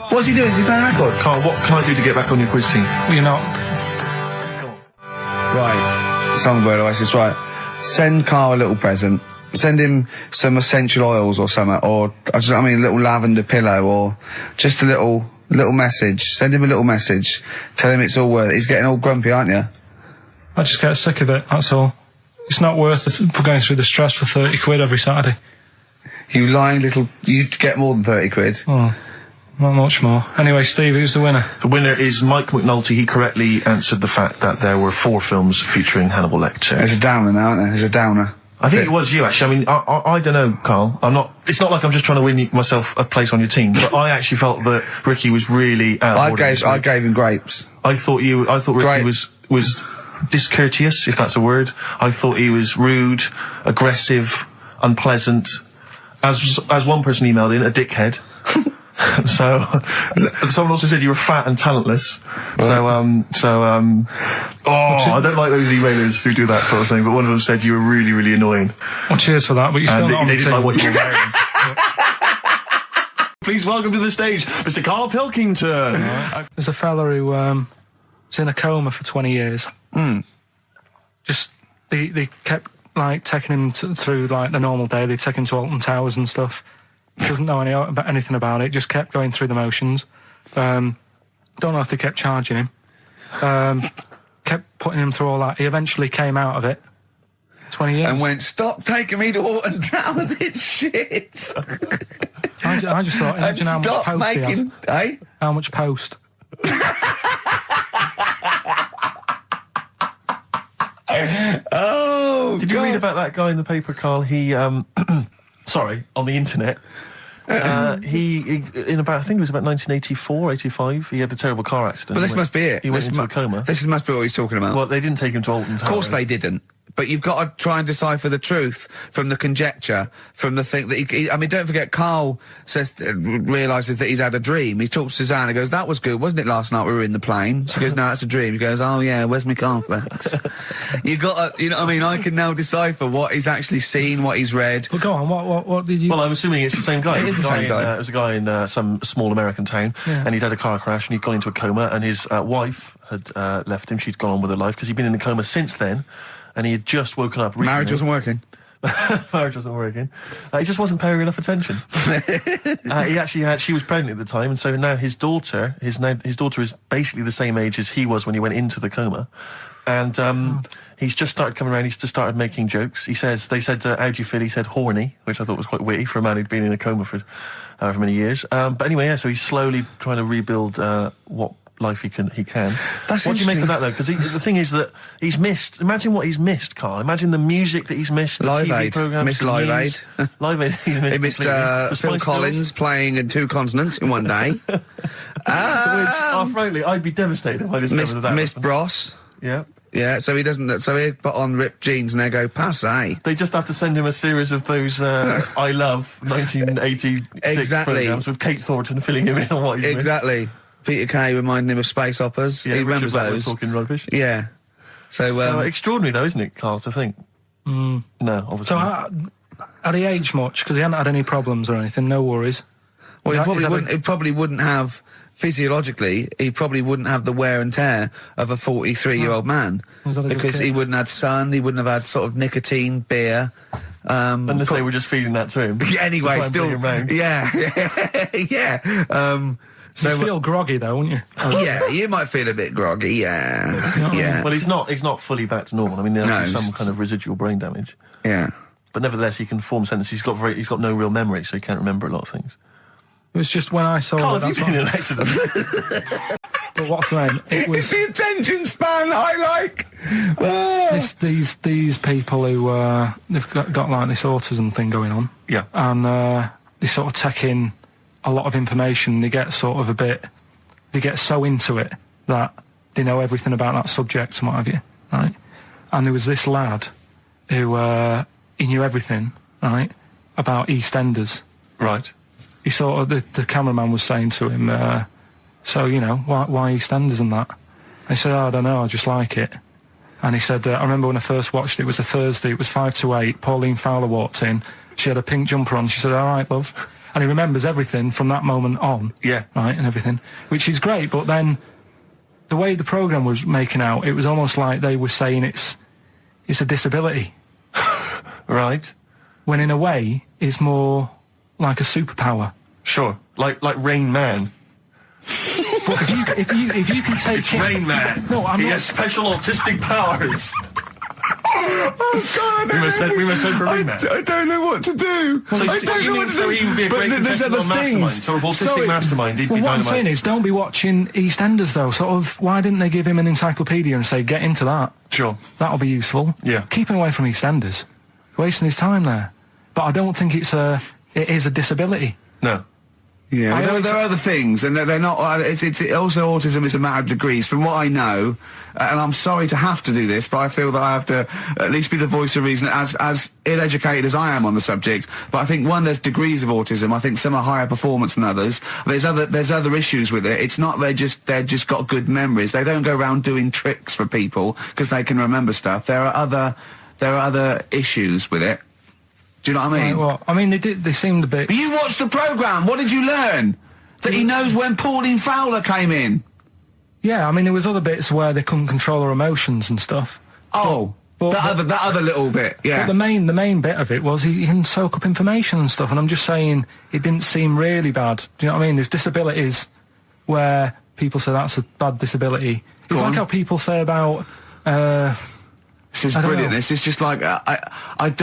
What's he doing? Is he playing a record? Carl, what can I do to get back on your quiz team? You're not. Right. Songbird Oasis, right. Send Karl a little present. Send him some essential oils or something, or, a little lavender pillow, or just a little A little message. Send him a little message. Tell him it's all worth it. He's getting all grumpy, aren't you? I just get sick of it, that's all. It's not worth going through the stress for 30 quid every Saturday. You lying little... You'd get more than 30 quid. Oh, not much more. Anyway, Steve, who's the winner? The winner is Mike McNulty. He correctly answered the fact that there were 4 films featuring Hannibal Lecter. There's a downer now, isn't there? There's a downer. I think it was you, actually. I mean, I don't know, Carl. It's not like I'm just trying to win myself a place on your team, but I actually felt that Ricky was really I gave him grapes. I thought Ricky was discourteous, if that's a word. I thought he was rude, aggressive, unpleasant. As one person emailed in, a dickhead. So, someone also said you were fat and talentless. Right. I don't like those emailers who do that sort of thing, but one of them said you were really, really annoying. Well, cheers for that, but you're still not on the team. They didn't like what you were wearing. Please welcome to the stage, Mr. Karl Pilkington. Right. There's a fella who was in a coma for 20 years. Just, they kept, like, taking him through, like, the normal day. They'd take him to Alton Towers and stuff. Doesn't know anything about it, just kept going through the motions. Don't know if they kept charging him. Kept putting him through all that. He eventually came out of it. 20 years. And went, stop taking me to Alton Towers, it's shit. I just thought, imagine how much post he had. Eh? How much post? Oh, Did you read about that guy in the paper, Carl? He, sorry, on the internet. He in about, I think it was about 1984, 85, he had a terrible car accident. But this must be it. He went into a coma. This must be what he's talking about. Well, they didn't take him to Alton Towers. Of course they didn't. But you've got to try and decipher the truth from the conjecture, from the thing that I mean, don't forget, Karl realises that he's had a dream. He talks to Suzanne and goes, that was good, wasn't it, last night we were in the plane? She goes, no, that's a dream. He goes, oh yeah, where's my cornflakes? You got to, you know what I mean? I can now decipher what he's actually seen, what he's read. Well, go on, what did you... Well, I'm assuming it's the same guy. It is the same guy. It was a guy in some small American town, and he'd had a car crash and he'd gone into a coma, and his wife had left him. She'd gone on with her life because he'd been in a coma since then. And he had just woken up recently. Marriage wasn't working. Marriage wasn't working. He just wasn't paying enough attention. She was pregnant at the time, and so now his daughter is basically the same age as he was when he went into the coma. And he's just started coming around, he's just started making jokes. They said, how do you feel? He said horny, which I thought was quite witty for a man who'd been in a coma for however many years. But anyway, yeah, so he's slowly trying to rebuild what life he can. That's what do you make of that, though? Because the thing is that he's missed. Imagine what he's missed, Karl. Imagine the music that he's missed. The Live TV Aid. programs. Missed Live Aid. Live Aid. He missed Phil Collins playing in 2 continents in one day. Which, frankly, I'd be devastated if I discovered that. Missed Bros. Yeah. Yeah, so he doesn't. So he put on ripped jeans and they go passe. They just have to send him a series of those I Love 1986 programs with Kate Thornton filling him in on what he's missed. Exactly. Peter Kay reminding him of space operas. Yeah, he remembers those. Talking rubbish. Yeah. So extraordinary, though, isn't it, Karl, to think? No, obviously. So had he aged much? Because he hadn't had any problems or anything. No worries. Well, he probably wouldn't have, physiologically, he probably wouldn't have the wear and tear of a 43-year-old man. Because he wouldn't have had sun, he wouldn't have had sort of nicotine, beer. Unless they were just feeding that to him. Anyway, still. Yeah. Yeah. So you'd feel groggy, though, wouldn't you? Yeah, you might feel a bit groggy, yeah. Yeah. Well, he's not fully back to normal. I mean, there's some kind of residual brain damage. Yeah. But nevertheless, he can form sentences. He's got no real memory, so he can't remember a lot of things. It was just when I saw Karl, it. have you been in an accident? But what's the name? It was it's the attention span I like. Oh. These people who they've got like this autism thing going on. Yeah. And they sort of take in a lot of information. They get sort of they get so into it that they know everything about that subject and what have you, right? And there was this lad who he knew everything, right, about EastEnders. Right. He sort of, the cameraman was saying to him, so, you know, why EastEnders and that? And he said, I don't know, I just like it. And he said, I remember when I first watched it was a Thursday, it was 5 to 8, Pauline Fowler walked in, she had a pink jumper on, she said, all right, love. And he remembers everything from that moment on. Yeah. Right, and everything, which is great, but then the way the programme was making out, it was almost like they were saying it's a disability. Right. When in a way, it's more like a superpower. Sure. Like Rain Man. But if you can take It's Rain Man. No, I'm he not. has special autistic powers. Oh God! We must send for Rain Man. I don't know what to do. So I don't know what to do. So he would be a great contestant on Mastermind. Sort of autistic mastermind. He'd be Well, what I'm dynamite. saying is, don't be watching EastEnders though. Sort of, why didn't they give him an encyclopedia and say, get into that? Sure. That'll be useful. Yeah. Keep him away from EastEnders. Wasting his time there. But I don't think it is a disability. No. Yeah, there are other things, and they're not. It's also autism is a matter of degrees. From what I know, and I'm sorry to have to do this, but I feel that I have to at least be the voice of reason, as ill-educated as I am on the subject. But I think there's degrees of autism. I think some are higher performance than others. There's other issues with it. It's not they're just got good memories. They don't go around doing tricks for people because they can remember stuff. There are other issues with it. Do you know what I mean? Right, well, I mean, they seemed a bit... But you watched the programme. What did you learn? That he knows when Pauline Fowler came in. Yeah, I mean, there was other bits where they couldn't control their emotions and stuff. Oh, that other little bit, yeah. But the main bit of it was he can soak up information and stuff, and I'm just saying it didn't seem really bad. Do you know what I mean? There's disabilities where people say that's a bad disability. It's like how people say about... This is brilliant. This is just like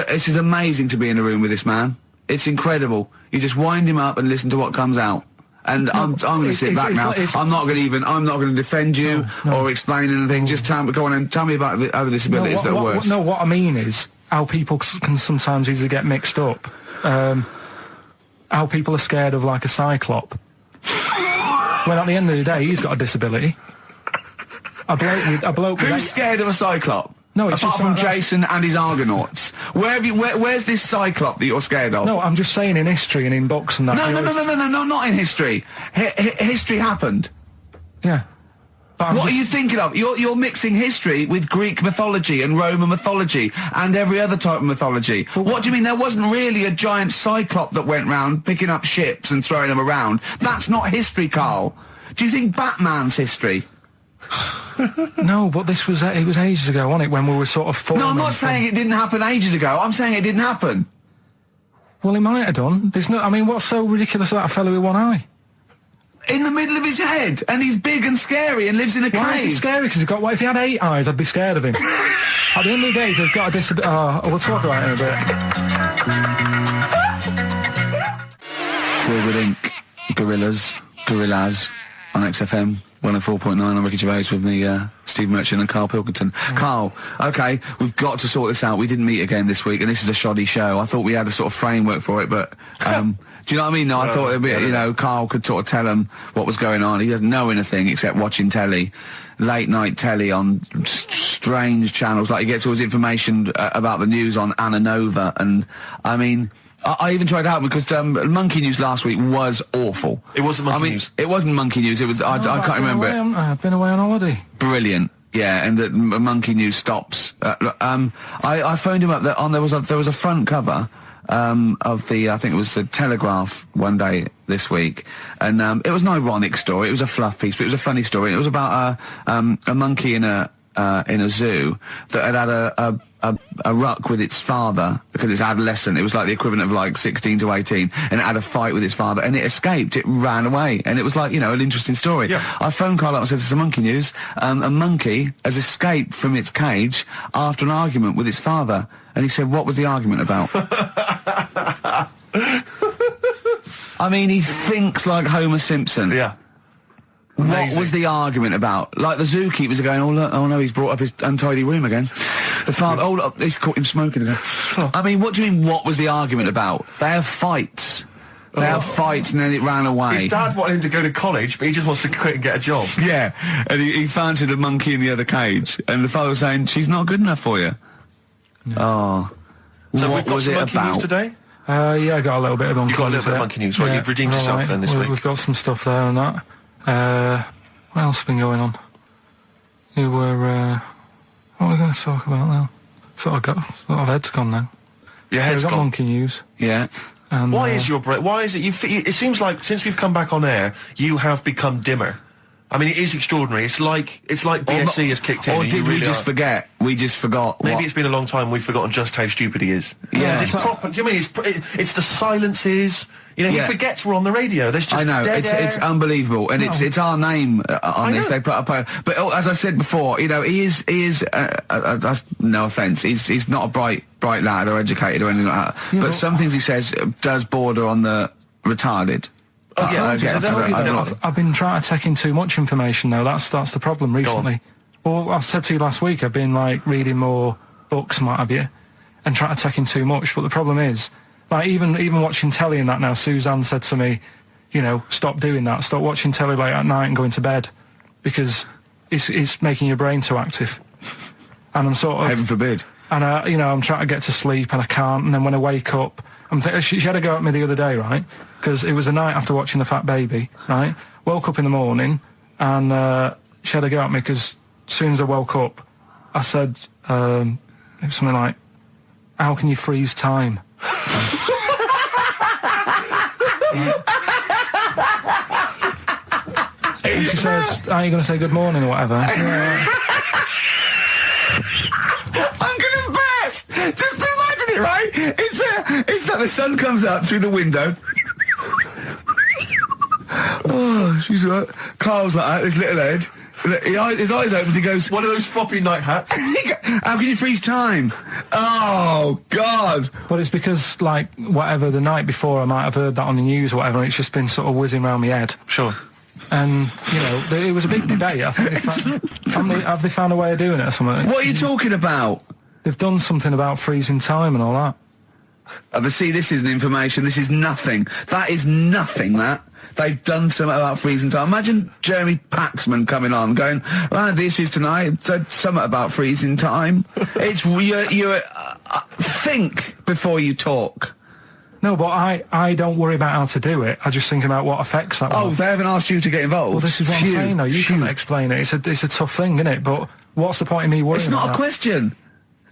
this is amazing to be in a room with this man. It's incredible. You just wind him up and listen to what comes out. And I'm going to sit back now. I'm not going to defend you or explain anything. Just go on and tell me about the other disabilities that are worse. What I mean is how people can sometimes easily get mixed up. How people are scared of like a cyclop. When at the end of the day, he's got a disability. A bloke with Who's scared of a cyclop? No, it's apart just from like Jason and his Argonauts. Where's this cyclop that you're scared of? No, I'm just saying in history and in books and that. No, not in history. History happened. Yeah. What are you thinking of? You're mixing history with Greek mythology and Roman mythology and every other type of mythology. What do you mean there wasn't really a giant cyclop that went round picking up ships and throwing them around? That's not history, Karl. Do you think Batman's history? No, but it was ages ago, wasn't it, when we were sort of forming... No, I'm not saying it didn't happen ages ago. I'm saying it didn't happen. Well, it might have done. I mean, what's so ridiculous about a fellow with one eye? In the middle of his head, and he's big and scary and lives in a cave. Why is he scary? Because what if he had 8 eyes, I'd be scared of him. At the end of the day, he's got a disability... we'll talk about it in a bit. Forward Inc. Gorillas on XFM 104.9 on Ricky Gervais with me, Steve Merchant and Karl Pilkington. Karl, okay, we've got to sort this out. We didn't meet again this week, and this is a shoddy show. I thought we had a sort of framework for it, but, do you know what I mean? No, I thought it'd be, Karl could sort of tell him what was going on. He doesn't know anything except watching telly, late night telly on strange channels. Like, he gets all his information about the news on Anna Nova, and, I mean... I even tried to help because Monkey News last week was awful. It wasn't Monkey News. It wasn't Monkey News. It was. I can't remember it. I've been away on holiday. Brilliant. Yeah, and the Monkey News stops. I phoned him up. There was a front cover of the. I think it was the Telegraph one day this week, and it was an ironic story. It was a fluff piece, but it was a funny story. It was about a monkey in a zoo that had a ruck with its father because it's adolescent. It was like the equivalent of like 16 to 18, and it had a fight with its father, and it escaped. It ran away, and it was like, an interesting story. Yeah. I phoned Karl up and said, "It's a Monkey News. A monkey has escaped from its cage after an argument with its father." And he said, "What was the argument about?" I mean, he thinks like Homer Simpson. Yeah. Amazing. What was the argument about? Like the zookeepers are going, oh no, he's brought up his untidy room again. The father, look, he's caught him smoking again. I mean, what do you mean, what was the argument about? They have fights. They have fights, and then it ran away. His dad wanted him to go to college, but he just wants to quit and get a job. Yeah, and he fancied a monkey in the other cage, and the father was saying, "She's not good enough for you." No. Oh. So what we've got was some it Monkey about? News today? Yeah, I got a little bit of Monkey News. You got a little bit of Monkey News, right? You've redeemed yourself then this week. We've got some stuff there and that. What else has been going on? What are we going to talk about now? Sort of head's gone now. Your head's got gone. Monkey News. Yeah. And, why is your brain? Why is it? It seems like since we've come back on air, you have become dimmer. I mean, it is extraordinary. It's like BSC has kicked in. Or and did you we really just forget? We just forgot. Maybe it's been a long time. We've forgotten just how stupid he is. Yeah. It's proper. Do you mean it's the silences? You know, he Yeah. forgets we're on the radio. There's just I know, dead air. it's unbelievable, and it's our name on this. know. They put up but as I said before, you know, he is no offence, he's not a bright lad or educated or anything like that. Yeah, but some things he says does border on the retarded. I've been trying to take in too much information though. That's the problem recently. Well, I said to you last week, I've been like reading more books and what have you, and trying to take in too much. But the problem is, like even watching telly and that now, Suzanne said to me, you know, stop doing that. Stop watching telly late at night and going to bed, because it's making your brain too active. And I'm sort of, Heaven forbid. And you know, I'm trying to get to sleep and I can't. And then when I wake up, she had a go at me the other day, right? Because it was the night after watching The Fat Baby, right? Woke up in the morning and she had a go at me because as soon as I woke up, I said it was something like, "How can you freeze time?" And she said, "Are you going to say good morning or whatever?" I'm gonna burst! Just imagine it, right? It's like the sun comes up through the window. Oh, she's right. Carl's like that, his little head. His eyes open, he goes, One of those floppy night hats. "How can you freeze time?" Oh, God. But it's because, like, whatever, the night before I might have heard that on the news or whatever, and it's just been sort of whizzing around my head. Sure. And, you know, it was a big debate. I think have they found a way of doing it or something? What are you talking about? They've done something about freezing time and all that. See, this isn't information. This is nothing. That is nothing, that. They've done something about freezing time. Imagine Jeremy Paxman coming on, going, "Well, the issues tonight said something about freezing time." It's you think before you talk. No, but I don't worry about how to do it. I just think about what effects that will Oh, have. they haven't asked you to get involved. Well, this is what I'm saying, though. You can't explain it. It's a tough thing, isn't it? But what's the point in me worrying It's not about a question.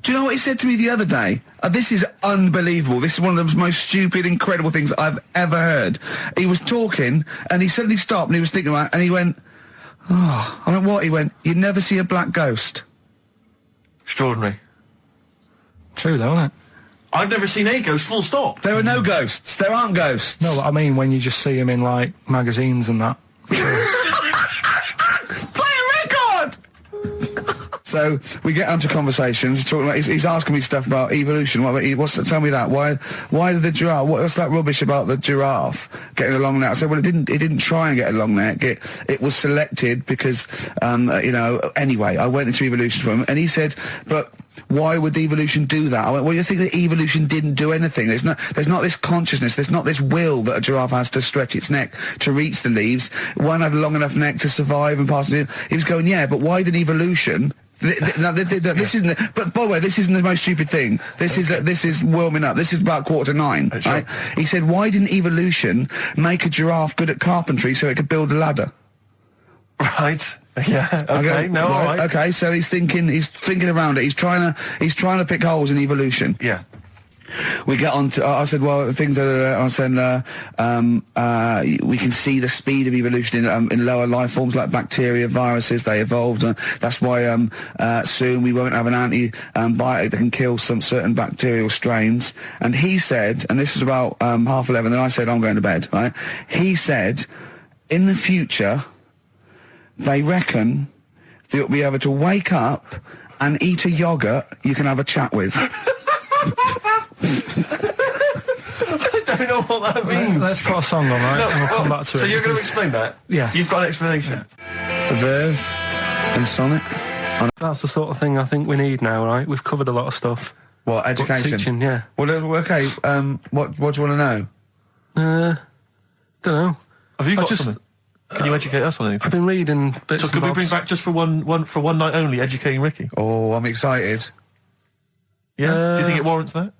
Do you know what he said to me the other day? This is unbelievable. This is one of the most stupid, incredible things I've ever heard. He was talking, and he suddenly stopped, and he was thinking about it, and he went, "Oh," I went, "What?" He went, "You'd never see a black ghost." Extraordinary. True, though, isn't it? I've never seen a ghost, full stop. There are no ghosts. There aren't ghosts. No, but I mean when you just see them in, like, magazines and that. Play a record! So we get onto conversations. He's asking me stuff about evolution. Tell me that. Why did the giraffe? What's that rubbish about the giraffe getting a long neck? I said, well, it didn't try and get a long neck. It was selected because, you know. Anyway, I went into evolution for him, and he said, but why would evolution do that? I went, well, you think that evolution didn't do anything? There's not this consciousness, there's not this will that a giraffe has to stretch its neck to reach the leaves. One had a long enough neck to survive and pass it. He was going, yeah, but why did evolution? This isn't. But by the way, this isn't the most stupid thing. This is warming up. This is about 8:45. Sure. Right? He said, why didn't evolution make a giraffe good at carpentry so it could build a ladder? Right. Yeah. Okay. No. All right. Okay. So he's thinking around it. He's trying to pick holes in evolution. Yeah. We get on to, I said, well, things are, I said, we can see the speed of evolution in lower life forms like bacteria, viruses, they evolved. That's why soon we won't have an antibiotic that can kill some certain bacterial strains. And he said, and this is about 11:30, then I said, I'm going to bed, right? He said, in the future, they reckon that you'll be able to wake up and eat a yogurt you can have a chat with. I don't know what that means. Let's put a song on, right? No, and we'll come back to it. So you're going to because- explain that? Yeah. You've got an explanation? The Verve and Sonic. That's the sort of thing I think we need now, right? We've covered a lot of stuff. What, But education? teaching, yeah. Well, okay, what do you want to know? Don't know. Have you got just- something? Can you educate us on anything? I've been reading bits So and could we bobs. bring back just for one night only, educating Ricky? Oh, I'm excited. Yeah? Do you think it warrants that?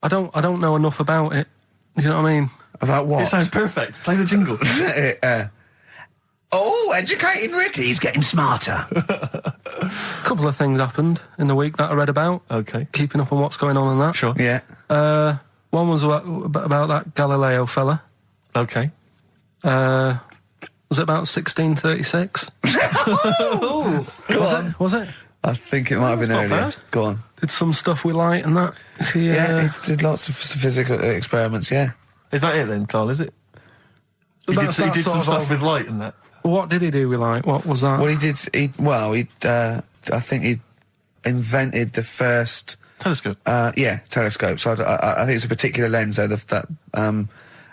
I don't know enough about it. You know what I mean? About what? It sounds perfect. Play the jingle. Oh, educating Ricky. He's getting smarter. A couple of things happened in the week that I read about. Okay. Keeping up on what's going on in that. Sure. Yeah. One was about that Galileo fella. Okay. Was it about 1636? Was it? I think it might have been not earlier. bad. Go on. Did some stuff with light and that. Yeah, it did lots of physical experiments, yeah. Is that it then, Karl? Is it? He did some stuff with light and that. What did he do with light? What was that? Well, I think he invented the first telescope. Telescope. So I think it's a particular lens though.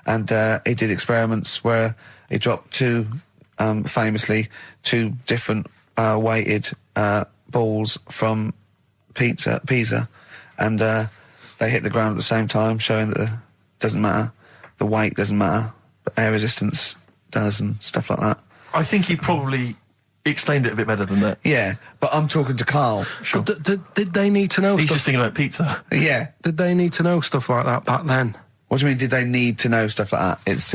And he did experiments where he dropped famously two different weighted balls from Pisa, and they hit the ground at the same time, showing that it doesn't matter, the weight doesn't matter, but air resistance does, and stuff like that. I think he probably explained it a bit better than that. Yeah, but I'm talking to Karl. Sure. Did they need to know He's stuff? just thinking about pizza. Yeah. Did they need to know stuff like that back then? What do you mean, did they need to know stuff like that? It's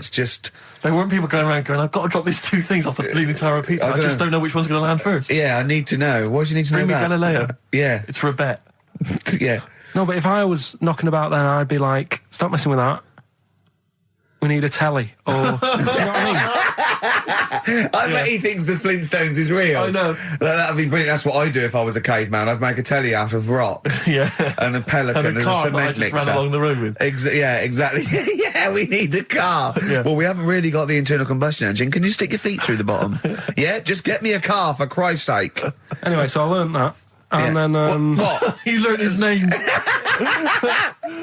just... There weren't people going around going, I've got to drop these two things off the Bleeding Tower of Pizza. I just don't know which one's going to land first. Yeah, I need to know. Why do you need to Bring know me that? Galileo. Yeah. It's for a bet. Yeah. No, but if I was knocking about then, I'd be like, stop messing with that. We need a telly. Or, do you know what I mean? I bet he thinks the Flintstones is real. I know. That'd be brilliant. That's what I'd do if I was a caveman. I'd make a telly out of rock. Yeah. And a pelican and a as car a that I cement just mixer. ran along the road with. Yeah, exactly. Yeah, we need a car. Yeah. Well, we haven't really got the internal combustion engine. Can you stick your feet through the bottom? Yeah, just get me a car, for Christ's sake. Anyway, so I learned that. And Yeah. then, What? You learned his name.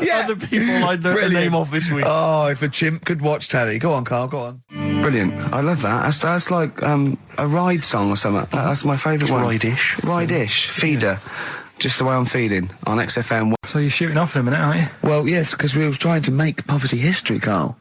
Yeah. Other people I learned the name of this week. Oh, if a chimp could watch telly. Go on, Karl, go on. Brilliant. I love that. That's like a ride song or something. That's my favourite one. Ride-ish. Ride-ish. Feeder. Just the way I'm feeding on XFM. so you're shooting off in a minute, aren't you? Well, yes, because we were trying to make poverty history, Karl.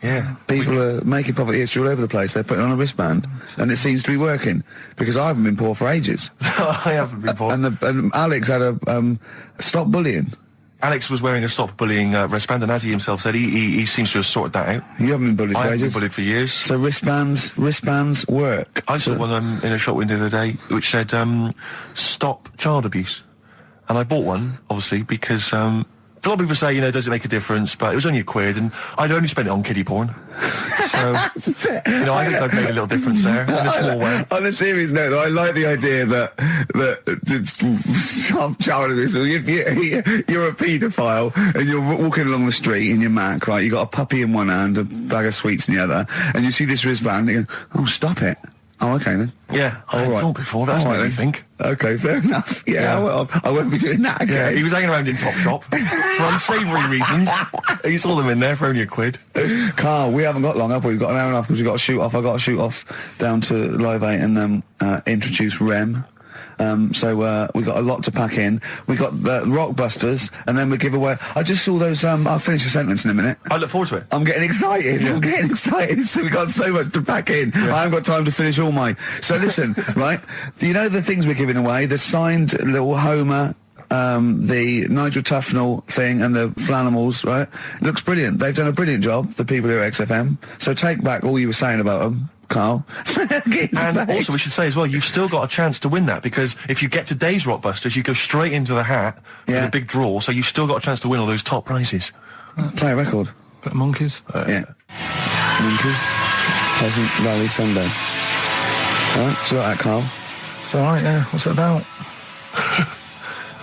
Yeah. People are making poverty history all over the place. They're putting on a wristband, and it seems to be working, because I haven't been poor for ages. I haven't been poor. And Alex had a stop bullying. Alex was wearing a stop bullying wristband, and as he himself said, he seems to have sorted that out. You haven't been bullied I for haven't been ages. bullied for years. So wristbands work. I saw one in a shop window the other day which said, stop child abuse. And I bought one, obviously, because a lot of people say, does it make a difference? But it was only £1, and I'd only spent it on kiddie porn. So, I think I'd make a little difference there, in a small way. On a serious note, though, I like the idea that child abuse. If you're a paedophile and you're walking along the street in your Mac, right? You got a puppy in one hand, a bag of sweets in the other, and you see this wristband, and you go, "Oh, stop it." Oh, okay then. Yeah, I All hadn't right. thought before. That's All what right you then. think. Okay, fair enough. Yeah, I won't be doing that again. Yeah, he was hanging around in Topshop for unsavoury reasons. You saw them in there for only £1. Karl, we haven't got long, have we? We've got an hour and a half because we've got to shoot off. I've got to shoot off down to Live 8 and introduce Rem. So we got a lot to pack in. We got the Rockbusters, and then we give away. I just saw those. I'll finish the sentence in a minute. I look forward to it. I'm getting excited. I'm getting excited. So we got so much to pack in. I haven't got time to finish all my. So listen, right? You know the things we're giving away. The signed little Homer. The Nigel Tufnell thing and the Flanimals, right? It looks brilliant. They've done a brilliant job, the people here at XFM. So take back all you were saying about them, Karl. And also, we should say as well, you've still got a chance to win that, because if you get today's Rockbusters, you go straight into the hat for the big draw, so you've still got a chance to win all those top prizes. Play a record. Bit of monkeys. Yeah. Winkers, Pleasant Valley Sunday. All right, do you like that, Karl? It's alright, yeah. What's it about?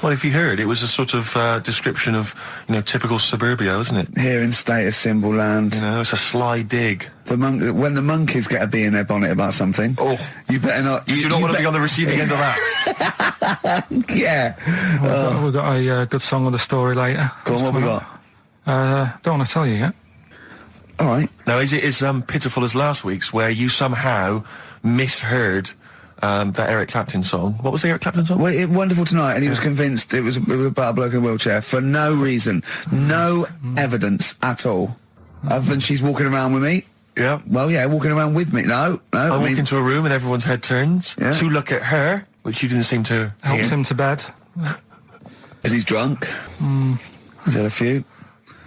Well, if you heard, it was a sort of description of, typical suburbia, isn't it? Here in status symbol land. It's a sly dig. When the monkeys get a bee in their bonnet about something, you better not. You do not want to be on the receiving end of that. Yeah. We've got a good song with a story later. Go on, what we got? Don't want to tell you yet. All right. Now, is it as pitiful as last week's, where you somehow misheard that Eric Clapton song? What was the Eric Clapton song? Well, Wonderful Tonight, and he was convinced it was about a bloke in a wheelchair for no reason, no evidence at all, other than she's walking around with me. Yeah. Well, yeah, walking around with me. No. I walk into a room and everyone's head turns to look at her, which you didn't seem to Helps hear. him to bed. Is he's drunk? He's had a few.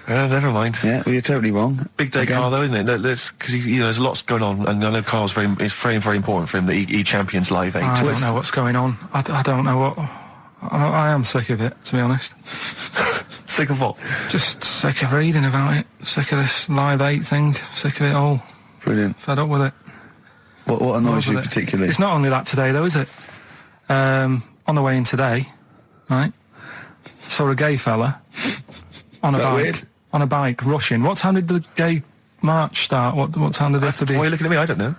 Never mind. Yeah, well, you're totally wrong. Big day, Karl, though, isn't it? Because there's lots going on, and I know Karl's it's very, very important for him that he champions Live 8. I don't know what's going on. I don't know what... I am sick of it, to be honest. Sick of what? Just sick of reading about it. Sick of this Live 8 thing. Sick of it all. Brilliant. Fed up with it. What annoys you Over it. particularly? It's not only that today, though, is it? On the way in today, right, saw a gay fella on a Is that bike. weird? on a bike, rushing. What time did the gay march start? What time did they have to be? Why are you looking at me? I don't know.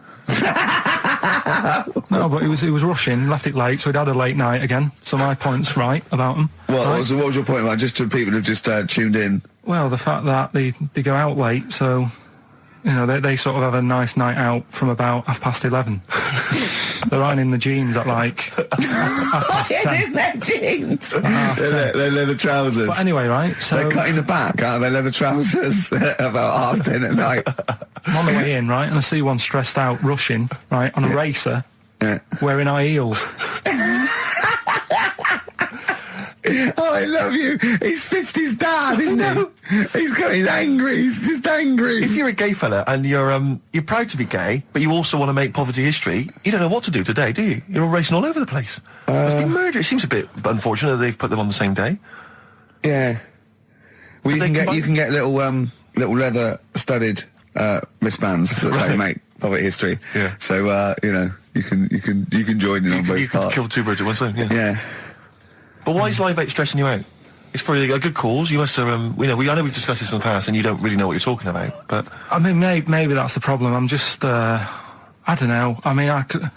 No, but he was rushing, left it late, so he'd had a late night again. So my point's right about him. What right? was your point about, just to people who've just tuned in? Well, the fact that they go out late, so, you know, they sort of have a nice night out from about 11:30. They're riding in the jeans at like 10:30. In their jeans! Their leather trousers. But anyway, right, so... They're cutting the back out of their leather trousers about 10:30 at night. I'm on the way in, right, and I see one stressed out, rushing, right, on a racer, wearing high heels. Oh, I love you. He's 50's dad, isn't he? He's angry. He's just angry. If you're a gay fella and you're proud to be gay, but you also want to make poverty history, you don't know what to do today, do you? You're all racing all over the place. It's been murder. It seems a bit unfortunate that they've put them on the same day. Yeah. Well, you can get little leather studded wristbands that say make poverty history. Yeah. So you know, you can join in on both You parts. can kill two birds with one stone. Yeah. But why is Live 8 stressing you out? It's for a good cause. You must have, I know we've discussed this in the past, and you don't really know what you're talking about. But I mean, maybe that's the problem. I'm just, I don't know. I mean, I could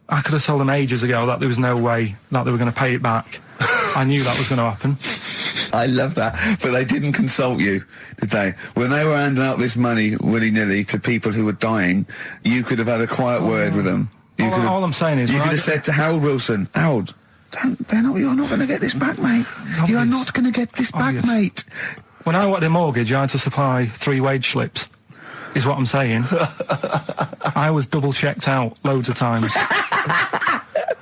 have told them ages ago that there was no way that they were going to pay it back. I knew that was going to happen. I love that. But they didn't consult you, did they? When they were handing out this money willy-nilly to people who were dying, you could have had a quiet word with them. All I'm saying is... You could have said to Harold Wilson, Harold, you're not going to get this back, mate. You are not going to get this back, mate. When I wanted a mortgage, I had to supply 3 wage slips, is what I'm saying. I was double-checked out loads of times.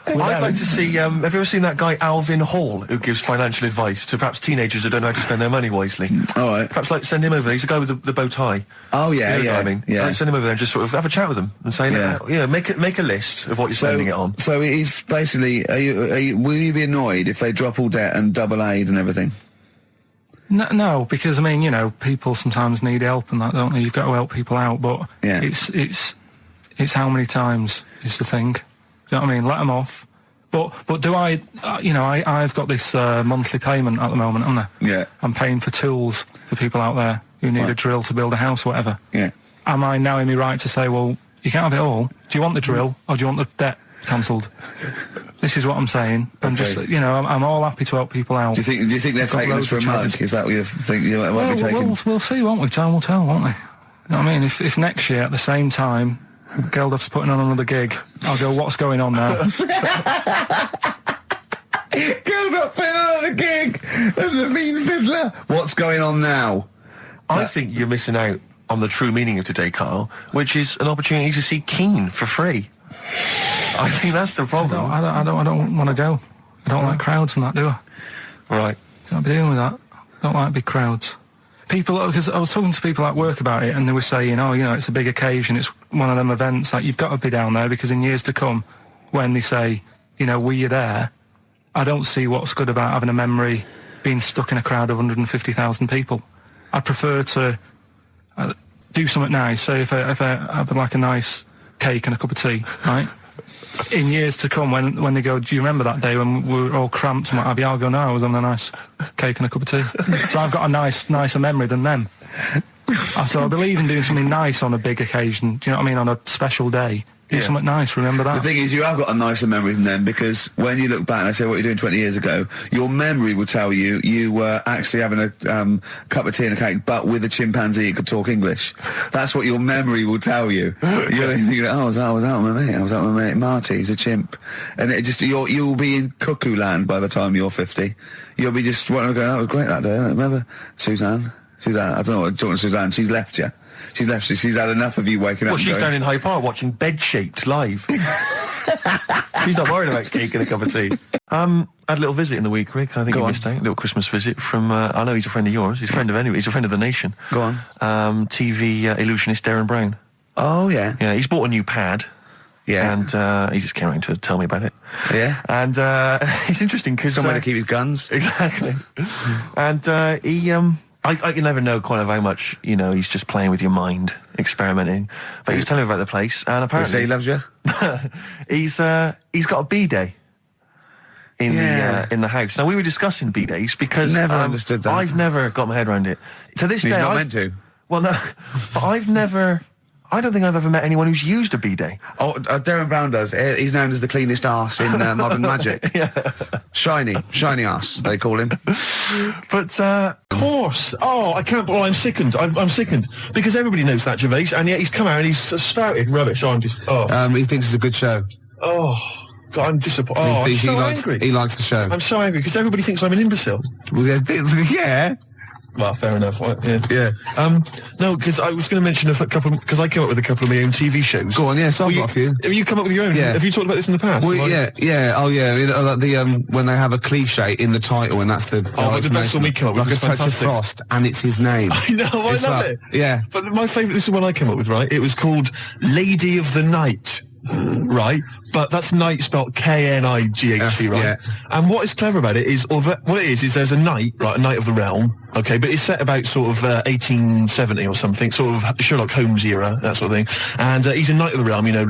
I'd like to see, have you ever seen that guy Alvin Hall, who gives financial advice to perhaps teenagers who don't know how to spend their money wisely? All right. Perhaps, like, send him over there. He's the guy with the bow tie. Oh, yeah, you know yeah. What I mean? Yeah. Send him over there and just sort of have a chat with him and say, make a list of what you're spending it on. So it's basically, will you be annoyed if they drop all debt and double aid and everything? No, because, I mean, you know, people sometimes need help and that, don't they? You've got to help people out, but it's how many times is the thing. Do you know what I mean? Let them off. But do I, I've got this monthly payment at the moment, haven't I? Yeah. I'm paying for tools for people out there who need a drill to build a house or whatever. Yeah. Am I now in my right to say, well, you can't have it all? Do you want the drill or do you want the debt cancelled? This is what I'm saying. I'm just, I'm all happy to help people out. Do you think they're taking this for a mug? Is that what you think you might be taking? We'll see, won't we? Time will tell, won't we? You know what I mean? If next year at the same time Geldof's putting on another gig, I'll go, what's going on now? Geldof putting on another gig and the mean fiddler. What's going on now? I think you're missing out on the true meaning of today, Karl, which is an opportunity to see Keane for free. I think that's the problem. I don't want to go. I don't like crowds and that, do I? Right. Can't be dealing with that. Don't like big crowds. People, because I was talking to people at work about it, and they were saying, it's a big occasion, it's one of them events, like, you've got to be down there, because in years to come, when they say, were you there, I don't see what's good about having a memory being stuck in a crowd of 150,000 people. I'd prefer to do something nice, say if I have like a nice cake and a cup of tea, right? In years to come, when they go, do you remember that day when we were all cramped and what have you? I'll go, no, I was on a nice cake and a cup of tea. So I've got a nicer memory than them. So I believe in doing something nice on a big occasion, do you know what I mean, on a special day. Do something nice, remember that. The thing is, you have got a nicer memory than them, because when you look back and they say what you're doing 20 years ago, your memory will tell you you were actually having a cup of tea and a cake, but with a chimpanzee that could talk English. That's what your memory will tell you. You go, I was out with my mate. I was out with my mate Marty. He's a chimp, and it just you'll be in cuckoo land by the time you're 50. You'll be just going, that was great that day. Remember Suzanne? I don't know what talking to Suzanne. She's left you. She's left. She's had enough of you waking up. Well, she's down in Hyde Park watching Bed-Shaped live. She's not worried about cake and a cup of tea. Had a little visit in the week, Rick. I think you missed out. A little Christmas visit from, I know he's a friend of yours. He's a friend of he's a friend of the nation. Go on. TV illusionist Darren Brown. Oh, yeah. Yeah, he's bought a new pad. Yeah. And he just came around to tell me about it. Yeah. And it's interesting because... Somewhere to keep his guns. Exactly. And he... I can never know kind of how much, he's just playing with your mind, experimenting. But he was telling me about the place, and apparently... He loves you? he's got a B-day. in the house. Now, we were discussing B-days because Never understood that. I've never got my head around it. To this He's day, not meant to. Well, no, but I don't think I've ever met anyone who's used a B-day. Oh, Darren Brown does. He's known as the cleanest arse in Modern Magic. Yeah. Shiny arse, they call him. But, Of course. Oh, I can't. Well, I'm sickened. I'm sickened because everybody knows that Gervais, and yet he's come out and he's spouted rubbish. Oh, I'm just. Oh. He thinks it's a good show. Oh. God, I'm disappointed. Oh, I'm so angry. He likes the show. I'm so angry because everybody thinks I'm an imbecile. Well, yeah. Well, fair enough. Yeah. No, because I was going to mention a couple, because I came up with a couple of my own TV shows. Go on, yeah, so I've got a few. Have you come up with your own? Yeah. Have you talked about this in the past? Well, yeah. Oh, yeah. You know, like the when they have a cliche in the title, and that's the like the best one we came up with. Like a touch fantastic. of frost, and it's his name. I know, I love it. Yeah. But my favourite, this is one I came up with, right? It was called Lady of the Night. Right, but that's night spelled K-N-I-G-H-T, right? Yeah. And what is clever about it is, what it is there's a knight, right, a knight of the realm, okay, but it's set about sort of 1870 or something, sort of Sherlock Holmes era, that sort of thing. And he's a knight of the realm, you know,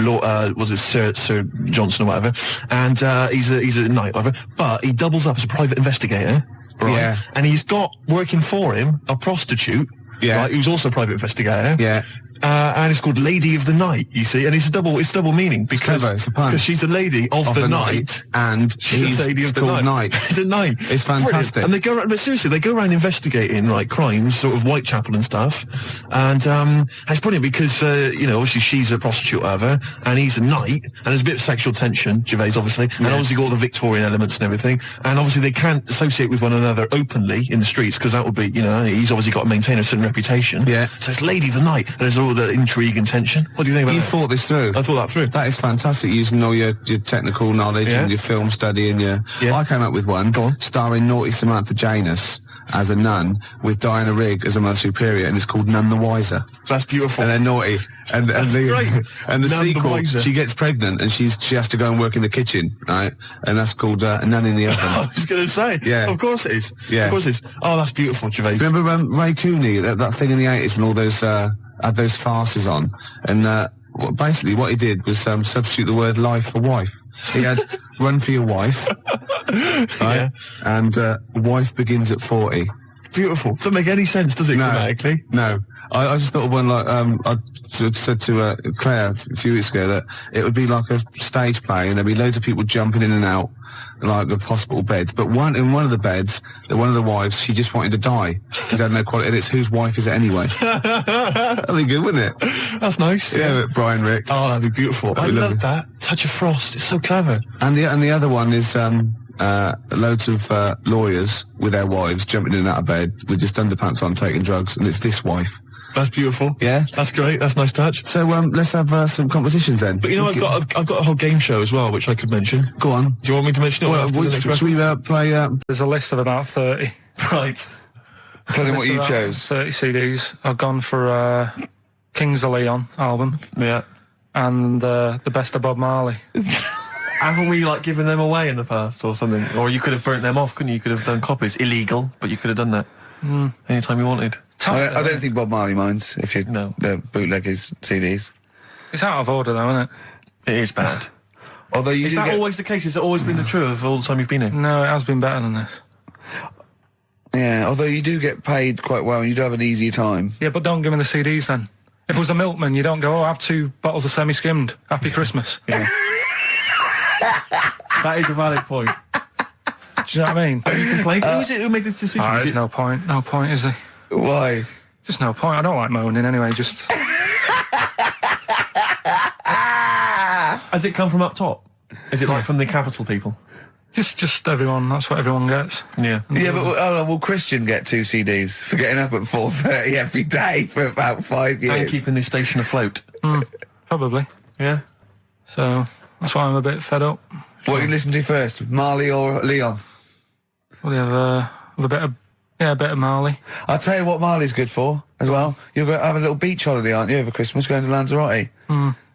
was it Sir Johnson or whatever? And he's a knight, whatever. But he doubles up as a private investigator, right? Yeah. And he's got working for him a prostitute, yeah, right, who's also a private investigator. Yeah. And it's called Lady of the Night, you see, and it's double meaning because she's a lady of the night, and she's a lady of the night. It's a night. It's fantastic. Brilliant. And they go around, but seriously, they go around investigating like crimes, sort of Whitechapel and stuff, and it's brilliant because you know, obviously she's a prostitute, whatever, and he's a knight, and there's a bit of sexual tension, Gervais obviously, and obviously got all the Victorian elements and everything, and obviously they can't associate with one another openly in the streets because that would be, you know, he's obviously got to maintain a certain reputation. Yeah. So it's Lady of the Night. There's all the intrigue and tension. What do you think about You that? thought this through? I thought that through. That is fantastic, using all your technical knowledge and your film study and your... Yeah. I came up with one, starring naughty Samantha Janus as a nun, with Diana Rigg as a Mother Superior, and it's called None the Wiser. That's beautiful. And they're naughty. And great. And the None the sequel, Wiser. she gets pregnant and she has to go and work in the kitchen, right? And that's called Nun in the Oven. I was going to say. Yeah. Of course it is. Yeah. Of course it is. Oh, that's beautiful, Gervais. Remember Ray Cooney, that thing in the 80s when all those had those farces on, and basically what he did was substitute the word life for wife. He had Run for Your Wife, right? Yeah. And wife begins at 40. Beautiful. Doesn't make any sense, does it, grammatically? No. I just thought of one like, I said to Claire a few weeks ago that it would be like a stage play and there'd be loads of people jumping in and out, like, of hospital beds. But in one of the beds, one of the wives, she just wanted to die. Because had no quality, and it's whose wife is it anyway? That'd be good, wouldn't it? That's nice. Yeah, Brian Rick. Oh, that'd be beautiful. I love that. Touch of frost. It's so clever. And the other one is, loads of lawyers with their wives jumping in and out of bed with just underpants on taking drugs, and it's this wife. That's beautiful. Yeah, that's great. That's a nice touch. So let's have some competitions then. But you know, I've got a whole game show as well, which I could mention. Go on. Do you want me to mention it? Well, should we play? There's a list of about 30. Right. Tell them what you chose. 30 CDs. I've gone for Kings of Leon album. Yeah. And the best of Bob Marley. Haven't we, like, given them away in the past or something? Or you could have burnt them off, couldn't you? You could have done copies. Illegal, but you could have done that anytime you wanted. I don't think Bob Marley minds if you bootleg his CDs. It's out of order, though, isn't it? It is bad. Although is that always the case? Has it always been the truth of all the time you've been here? No, it has been better than this. Yeah, although you do get paid quite well and you do have an easier time. Yeah, but don't give me the CDs then. If it was a milkman, you don't go, oh, I have 2 bottles of semi-skimmed. Happy Christmas. Yeah. That is a valid point. Do you know what I mean? You complain. Who is it who made this decision? There's no point. No point, is there? Why? Just no point. I don't like moaning anyway, just... Has it come from up top? Is it like from the capital people? Just everyone. That's what everyone gets. Yeah. Yeah, but will Christian get 2 CDs for getting up at 4:30 every day for about 5 years? And keeping this station afloat. Probably. Yeah. So, that's why I'm a bit fed up. What you listen to first, Marley or Leon? Well, you have a bit of Marley. I'll tell you what Marley's good for as well. You're going to have a little beach holiday, aren't you, over Christmas, going to Lanzarote?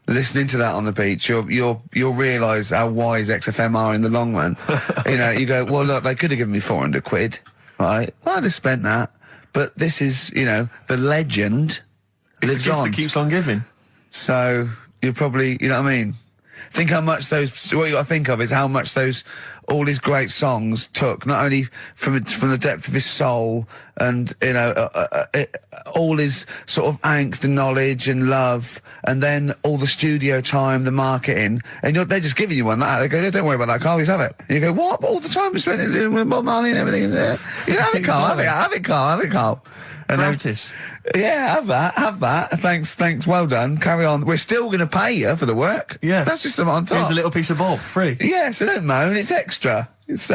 Listening to that on the beach, you'll realise how wise XFM are in the long run. You know, you go, well, look, they could have given me 400 quid, right? Well, I'd have spent that. But this is, you know, the legend lives on. It keeps on giving. So, you're probably, you know what I mean? Think how much what you got to think of is how much all his great songs took, not only from the depth of his soul and, you know, all his sort of angst and knowledge and love, and then all the studio time, the marketing, and they're just giving you one like that. They go, don't worry about that, Carl, just have it. And you go, what? But all the time we spent it with Bob Marley and everything. You know, have it, Carl, have it, Carl. And Practice. Yeah, have that. Thanks, well done. Carry on. We're still going to pay you for the work. Yeah. That's just something on top. Here's a little piece of Bob, free. Yeah, so don't moan, it's extra. So,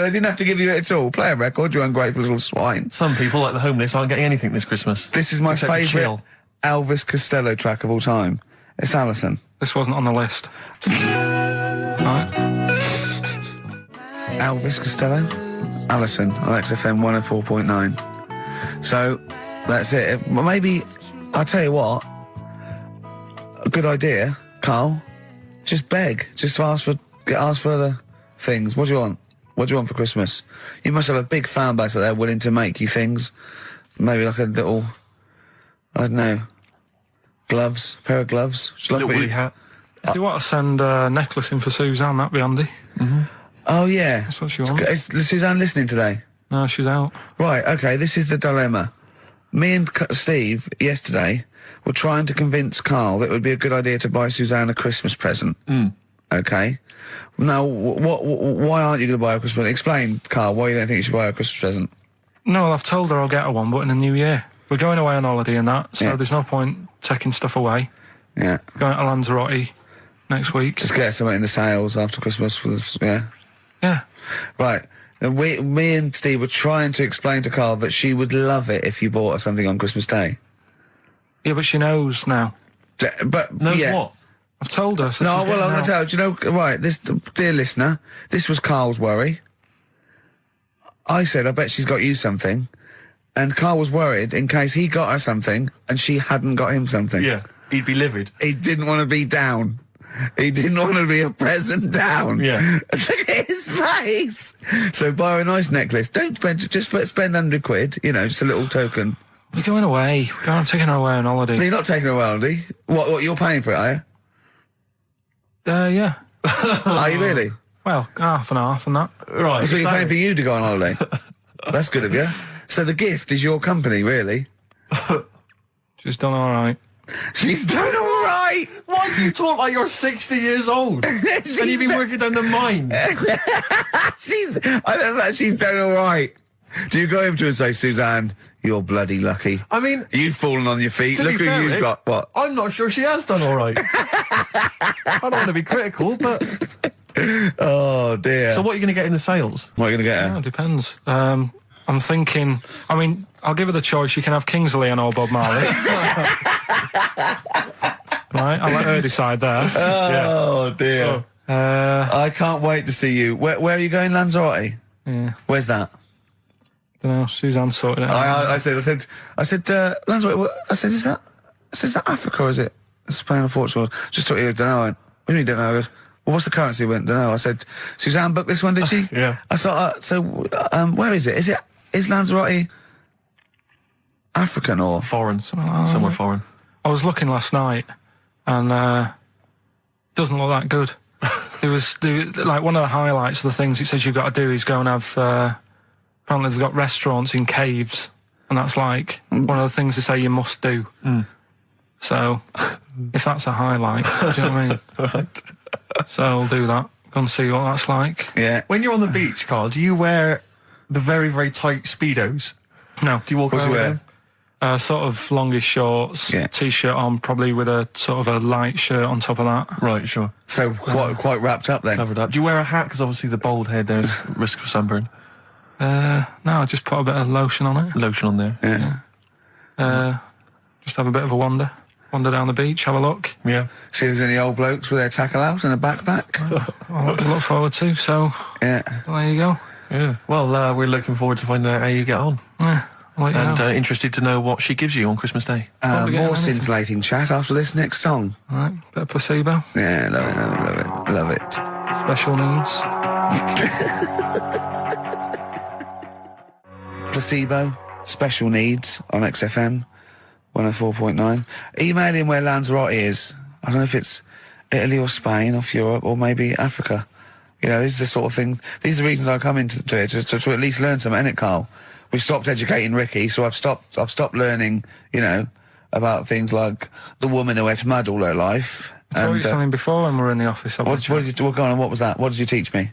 they didn't have to give you it at all. Play a record, you ungrateful little swine. Some people, like the homeless, aren't getting anything this Christmas. This is my Except to favourite chill. Elvis Costello track of all time. It's Alison. This wasn't on the list. Right. Elvis Costello, Alison on XFM 104.9. So, that's it. Well, maybe, I'll tell you what, a good idea, Carl, just beg, just ask for other things. What do you want? What do you want for Christmas? You must have a big fan base out there willing to make you things. Maybe like a little, I don't know, gloves, pair of gloves. Just a little woolly hat. Do you want to send a necklace in for Suzanne? That'd be handy. Oh, yeah. That's what she wants. Is Suzanne listening today? No, she's out. Right, okay, this is the dilemma. Me and Steve, yesterday, were trying to convince Karl that it would be a good idea to buy Suzanne a Christmas present. Okay? Now, why aren't you going to buy her a Christmas present? Explain, Karl, why you don't think you should buy her a Christmas present. No, well, I've told her I'll get her one, but in the new year. We're going away on holiday and that, so Yeah. there's no point taking stuff away. Yeah. Going to Lanzarote next week. Just get something in the sales after Christmas for this, yeah. Yeah. Right. And me and Steve were trying to explain to Karl that she would love it if you bought her something on Christmas Day. Yeah, but she knows now. But, Knows yeah. what? I've told her. So No, she's well, getting I'm going out. to tell you, do you know, right, this, dear listener, this was Karl's worry. I said, I bet she's got you something. And Karl was worried in case he got her something and she hadn't got him something. Yeah, he'd be livid. He didn't want to be down. He didn't want to be a present down. Yeah. Look at his face. So buy her a nice necklace. Don't spend, just spend £100, you know, just a little token. We're going away. I'm taking her away on holiday. You're not taking her away, are you? What, you're paying for it, are you? Yeah. Are you really? Well, half and half and that. Right. So you're paying for you to go on holiday? That's good of you. So the gift is your company, really? She's done all right. She's done all right. Why do you talk like you're 60 years old? And you've been working down the mines. I don't know, she's done all right. Do you go home to her and say, Suzanne, you're bloody lucky. I mean, You've fallen on your feet. to Look be who fair, you've Rick, got. What? I'm not sure she has done all right. I don't want to be critical, but... Oh, dear. So what are you going to get in the sales? What are you going to get Yeah, her? it depends. I'm thinking, I mean, I'll give her the choice. She can have Kingsley and old Bob Marley. Right, I'll let her decide there. Oh, dear. I can't wait to see you. Where are you going, Lanzarote? Yeah, Where's that? don't know. Suzanne sorted it out. I said, Lanzarote, I said, is that Africa or is it Spain or Portugal? Just thought you don't know. What do you mean, don't know? I goes, well, what's the currency? Went, don't know. I said, Suzanne booked this one, did she? Yeah. I thought, where is it? Is Lanzarote African or? Foreign. Somewhere foreign. I was looking last night, and doesn't look that good. There was like one of the highlights of the things it says you've got to do is go and have. Apparently they've got restaurants in caves, and that's like one of the things they say you must do. So, if that's a highlight, do you know what I mean? So I'll do that. Go and see what that's like. Yeah. When you're on the beach, Carl, do you wear the very, very tight Speedos? No. Do you walk What's around you with wear? them? Sort of longish shorts, Yeah. t-shirt on, probably with a sort of a light shirt on top of that. Right, sure. So quite wrapped up then. Covered up. Do you wear a hat? Because obviously the bald head, there's risk of sunburn. No, I just put a bit of lotion on it. Lotion on there. Yeah. Just have a bit of a wander down the beach, have a look. Yeah. See if there's any old blokes with their tackle out and a backpack. A lot to look forward to, so Yeah. there you go. Yeah. Well, we're looking forward to finding out how you get on. Yeah, I'll let you And know. interested to know what she gives you on Christmas Day. Probably get More anything. scintillating chat after this next song. All right, bit of placebo, Yeah, love it. special needs. Placebo, special needs on XFM 104.9. Email in where Lanzarote is. I don't know if it's Italy or Spain, off Europe, or maybe Africa. You know, these are the sort of things. These are the reasons I come into it to at least learn something, innit, Karl? We've stopped educating Ricky, so I've stopped learning, you know, about things like the woman who ate mud all her life. I told you something before when we were in the office. What was that? What did you teach me?